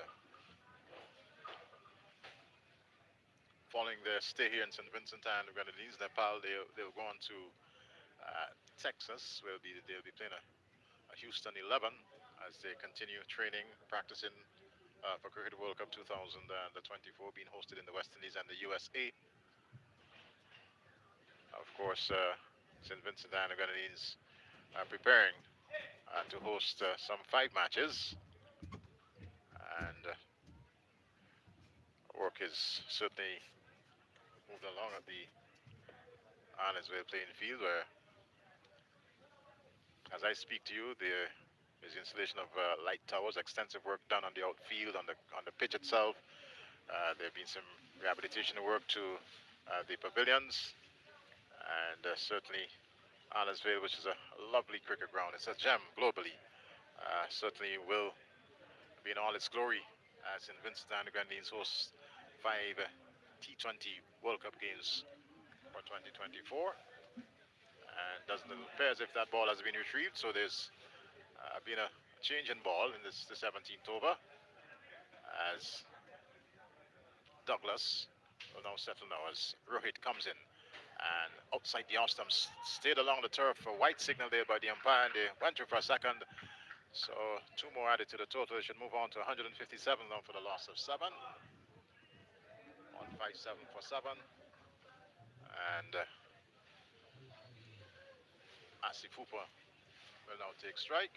Speaker 1: following their stay here in St. Vincent and the Grenadines, Nepal, they'll go on to Texas, where they'll be playing a Houston 11 as they continue training, practicing for Cricket World Cup 2024 being hosted in the West Indies and the USA. Of course, St. Vincent and the Grenadines are preparing to host some 5 matches, and work is certainly moved along at the Islandsville playing field, where, as I speak to you, there is the installation of light towers, extensive work done on the outfield, on the pitch itself. There have been some rehabilitation work to the pavilions, and certainly Islandsville, which is a lovely cricket ground, it's a gem globally, certainly will be in all its glory as St. Vincent and the Grenadines hosts 5 T20 World Cup games for 2024. And doesn't appear as if that ball has been retrieved, so there's been a change in ball in the 17th over, as Douglas will now settle now as Rohit comes in, and outside the off stump, stayed along the turf. A white signal there by the umpire, and they went through for a second. So 2 more added to the total. They should move on to 157 now for the loss of 7. 157 for 7. And Asif Hooper will now take strike.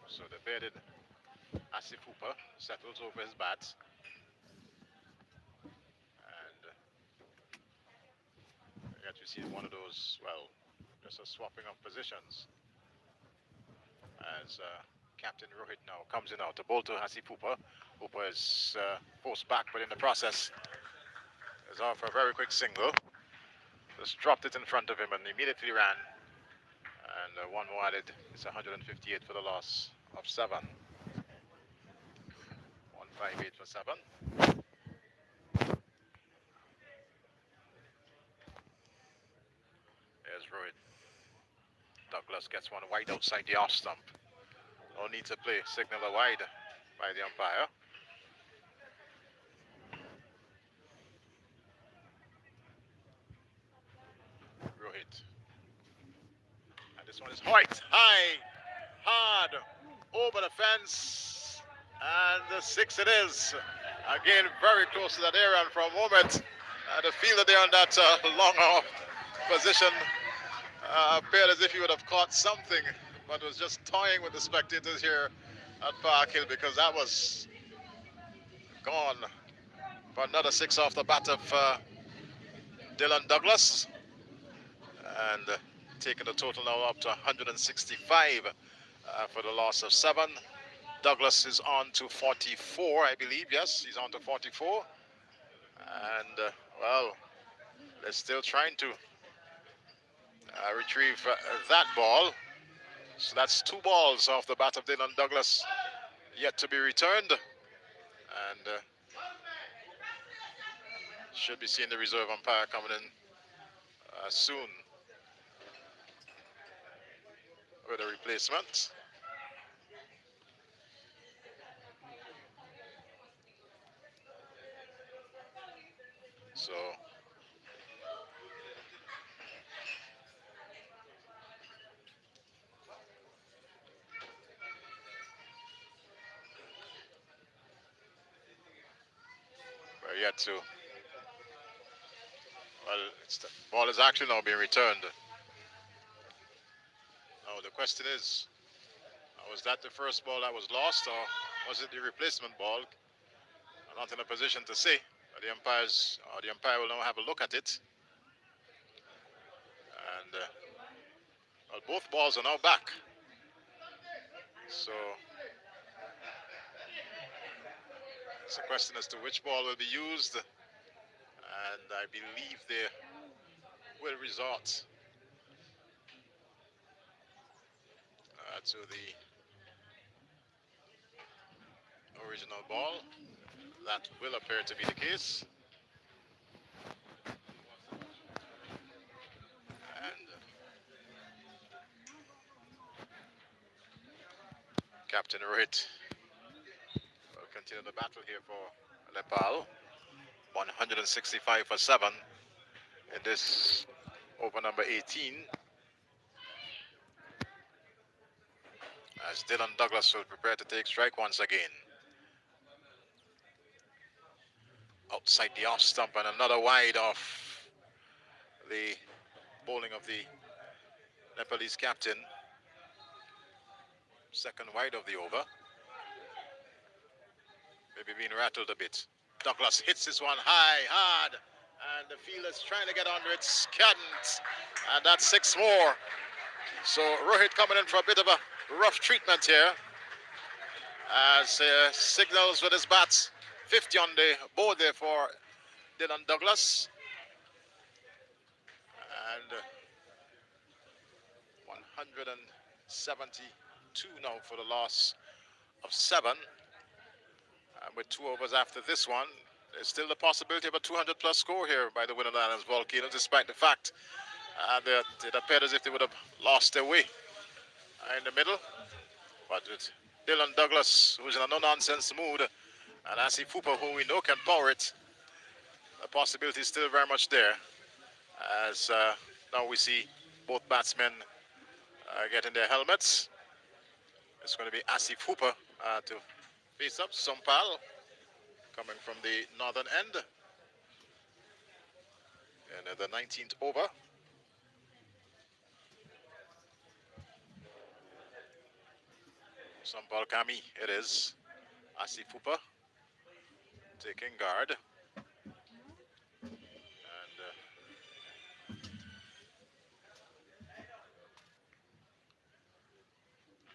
Speaker 1: So the bearded Asif Hooper settles over his bat. And yet you see one of those, well, just a swapping of positions, as Captain Rohit now comes in out to bowl to Asif Hooper. Hooper is forced back, but in the process is off for a very quick single. Just dropped it in front of him and immediately ran. And 1 more added. It's 158 for the loss of 7. 158 for 7. There's Rohit. Douglas gets one wide outside the off stump. No need to play. Signal a wide by the umpire. Rohit. And this one is hiked high, hard, over the fence. And the 6 it is. Again, very close to that area, and for a moment, the fielder there on that long off position appeared as if he would have caught something, but was just toying with the spectators here at Park Hill, because that was gone for another 6 off the bat of Dylan Douglas, and taking the total now up to 165 for the loss of 7. Douglas is on to 44, I believe. Yes, he's on to 44. And, well, they're still trying to retrieve that ball. So that's 2 balls off the bat of Dylan Douglas yet to be returned. And should be seeing the reserve umpire coming in soon with a replacement. So we're yet to. Well, the ball is actually now being returned. Now the question is, was that the first ball that was lost, or was it the replacement ball? I'm not in a position to say. The umpire will now have a look at it. And well, both balls are now back. So it's a question as to which ball will be used. And I believe they will resort to the original ball. That will appear to be the case. And Captain Rohit will continue the battle here for Nepal. 165 for 7 in this over number 18. As Dylan Douglas will prepare to take strike once again. Outside the off stump, and another wide off the bowling of the Nepalese captain. Second wide of the over. Maybe being rattled a bit. Douglas hits this one high, hard, and the fielder's trying to get under it. Can't. And that's 6 more. So Rohit coming in for a bit of a rough treatment here, as signals with his bats. 50 on the board there for Dylan Douglas. And 172 now for the loss of 7. With 2 overs after this one, there's still the possibility of a 200-plus score here by the Windward Islands Volcanoes, despite the fact that it appeared as if they would have lost their way in the middle. But with Dylan Douglas, who's in a no-nonsense mood, and Asif Fupa, who we know can power it, the possibility is still very much there. As now we see both batsmen getting their helmets. It's going to be Asif Fupa to face up Sompal, coming from the northern end. And the 19th over. Sompal Kami it is. Asif Fupa taking guard. And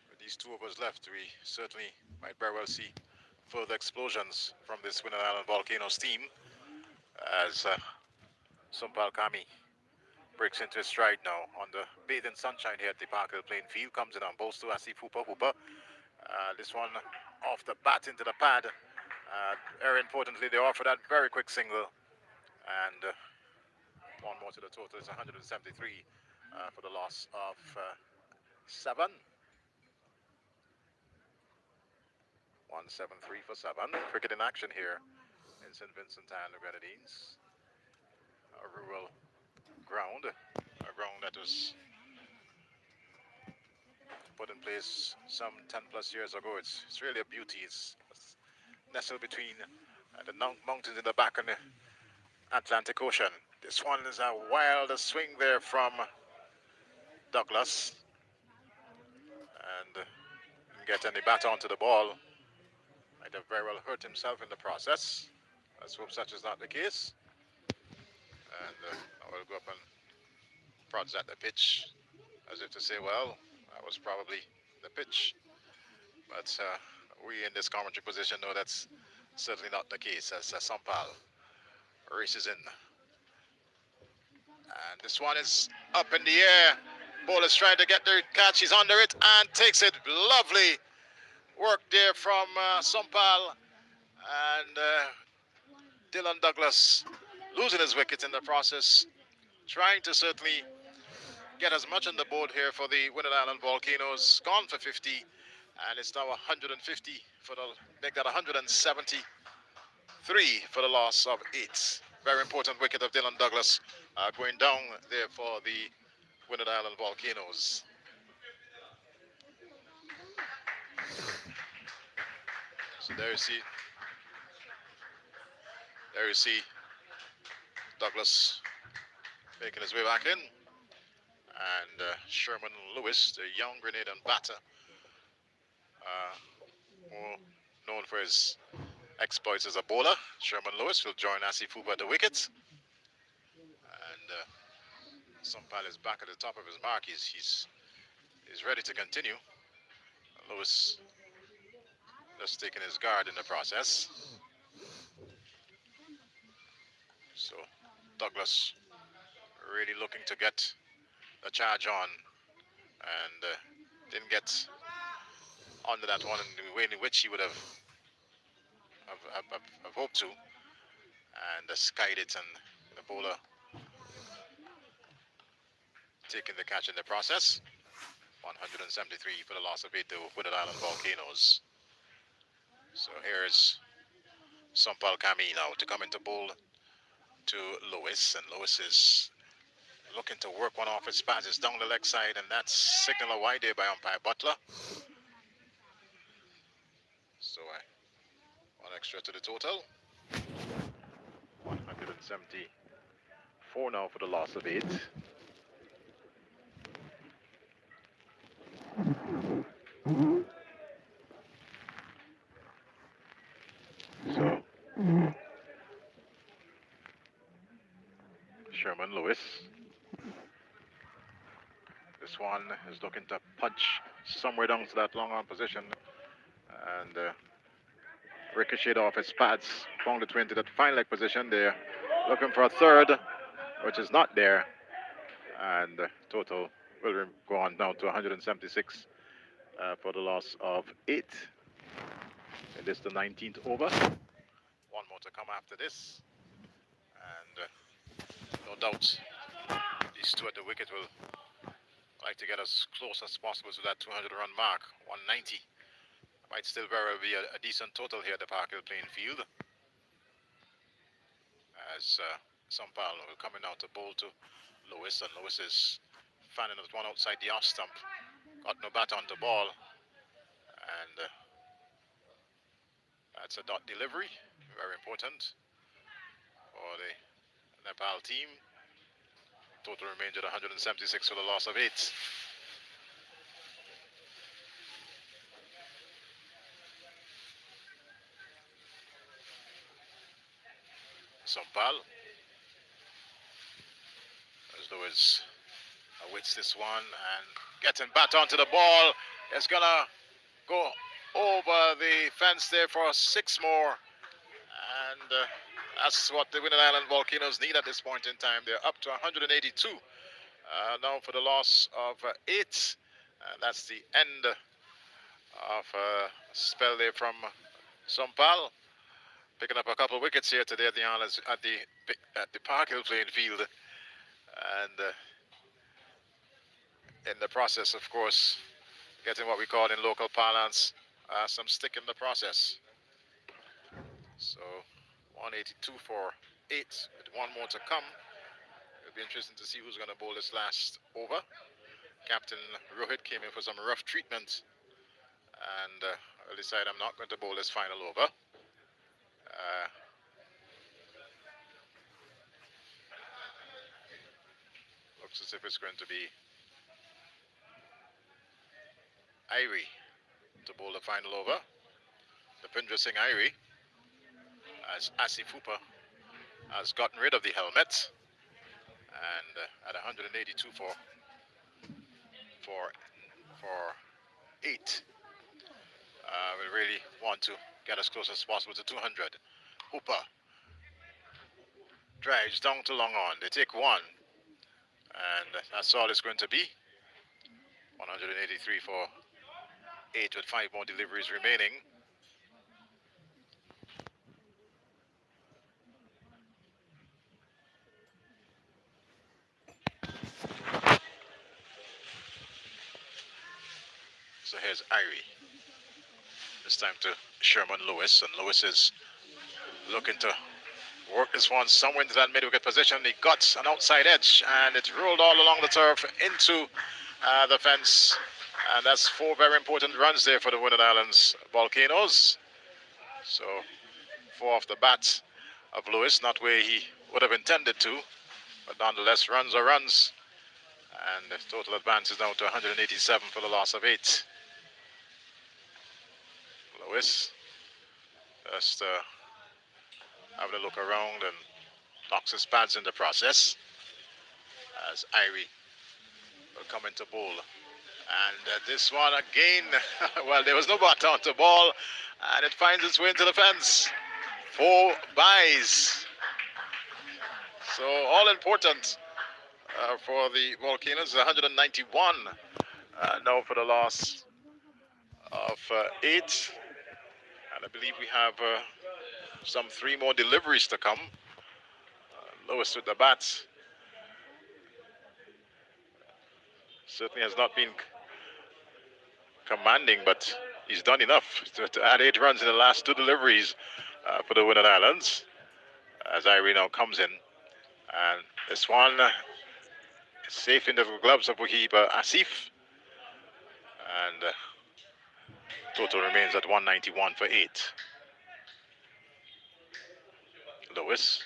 Speaker 1: with these 2 overs left, we certainly might very well see further explosions from this Windward Island Volcanoes team, as Sompal Kami breaks into his stride now on the bathing sunshine here at the Park Hill playing field. Comes in on balls to Asif Fupa. This one off the bat into the pad. Very importantly, they offer that very quick single. And one more to the total is 173 for the loss of 7. 173 for 7. Cricket in action here in St. Vincent and the Grenadines. A rural ground. A ground that was put in place some 10 plus years ago. It's really a beauty. It's nestled between the mountains in the back of the Atlantic Ocean. This one is a wild swing there from Douglas, and didn't get any bat onto the ball. Might have very well hurt himself in the process. Let's hope such is not the case. And I will go up and prods at the pitch, as if to say, well, that was probably the pitch. But we in this commentary position know that's certainly not the case, as Sampal races in. And this one is up in the air. Ball is trying to get the catch. He's under it and takes it. Lovely work there from Sampal. And Dylan Douglas losing his wicket in the process. Trying to certainly get as much on the board here for the Windward Island Volcanoes. Gone for 50. And it's now 150 for the, make that 173 for the loss of 8. Very important wicket of Dylan Douglas going down there for the Windward Island Volcanoes. So there you see Douglas making his way back in. And Sherman Lewis, the young Grenadian batter, more known for his exploits as a bowler. Sherman Lewis will join Asif Fuba at the wickets. And Sampal is back at the top of his mark. He's ready to continue. Lewis just taking his guard in the process. So Douglas really looking to get the charge on, and didn't get onto that one in the way in which he would have hoped to, and skied it, and the bowler taking the catch in the process. 173 for the loss of 8 to Windward Island Volcanoes. So here's Sampal Kami now to come into bowl to Lewis, and Lewis is looking to work one off his pads. It's down the leg side, and that's signal a wide there by umpire Butler. So one extra to the total. 174 now for the loss of 8. So Sherman Lewis. This one is looking to punch somewhere down to that long on position, and ricocheted off his pads, found it into that fine leg position there, looking for a third, which is not there, and total will go on down to 176 for the loss of 8. And this is the 19th over. One more to come after this, and no doubt these two at the wicket will like to get as close as possible to that 200-run mark. 190 might still very well be a decent total here at the Park Hill playing field, as Sampal will coming out to bowl to Lewis, and Lewis is fanning that one outside the off stump. Got no bat on the ball, and that's a dot delivery, very important for the Nepal team. Total remains at 176 for the loss of 8. Sampal, as though it's awaits this one and getting bat onto the ball. It's gonna go over the fence there for 6 more, and that's what the Windward Island Volcanoes need at this point in time. They're up to 182 now for the loss of 8. That's the end of a spell there from Sampal, picking up a couple of wickets here today at the Park Hill playing field, and in the process, of course, getting what we call in local parlance some stick in the process. So 182 for 8, with one more to come. It'll be interesting to see who's going to bowl this last over. Captain Rohit came in for some rough treatment, and I'll decide I'm not going to bowl this final over. Uh, looks as if it's going to be Irie to bowl the final over. The Pindra Singh Irie, as Asif Hooper has gotten rid of the helmet, and at 182 for 8. We really want to get as close as possible to 200. Hooper drives down to long on. They take 1, and that's all it's going to be. 183 for 8 with 5 more deliveries remaining. So here's Irie. This time to Sherman Lewis, and Lewis is looking to work this one somewhere into that mid-wicket position. He got an outside edge, and it rolled all along the turf into the fence. And that's 4 very important runs there for the Windward Islands Volcanoes. So 4 off the bat of Lewis, not where he would have intended to, but nonetheless, runs are runs. And the total advance is now to 187 for the loss of 8. Lewis just having a look around and knocks his pads in the process as Irie will come into bowl. And this one again, well, there was no bat on to ball, and it finds its way into the fence. 4 byes. So all important for the Volcanoes. 191 now for the loss of 8. And I believe we have some 3 more deliveries to come. Lewis with the bat. Certainly has not been commanding, but he's done enough to add 8 runs in the last 2 deliveries for the Windward Islands. As Irie now comes in. And this one is safe in the gloves of wicketkeeper Asif. And total remains at 191 for 8. Lewis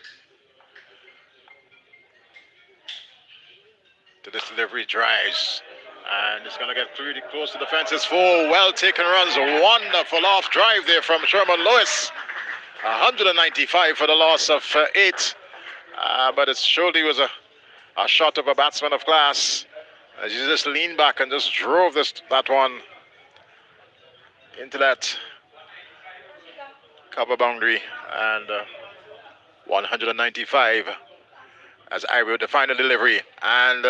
Speaker 1: to this delivery, drives, and it's going to get pretty close to the fences. 4 well taken runs, a wonderful off drive there from Sherman Lewis. 195 for the loss of 8, but it surely was a shot of a batsman of class, as he just leaned back and just drove that one into that cover boundary. And 195 as Irie with the final delivery, and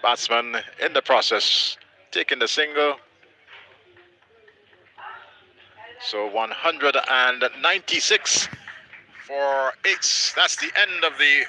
Speaker 1: batsman in the process taking the single. So 196 for 8. That's the end of the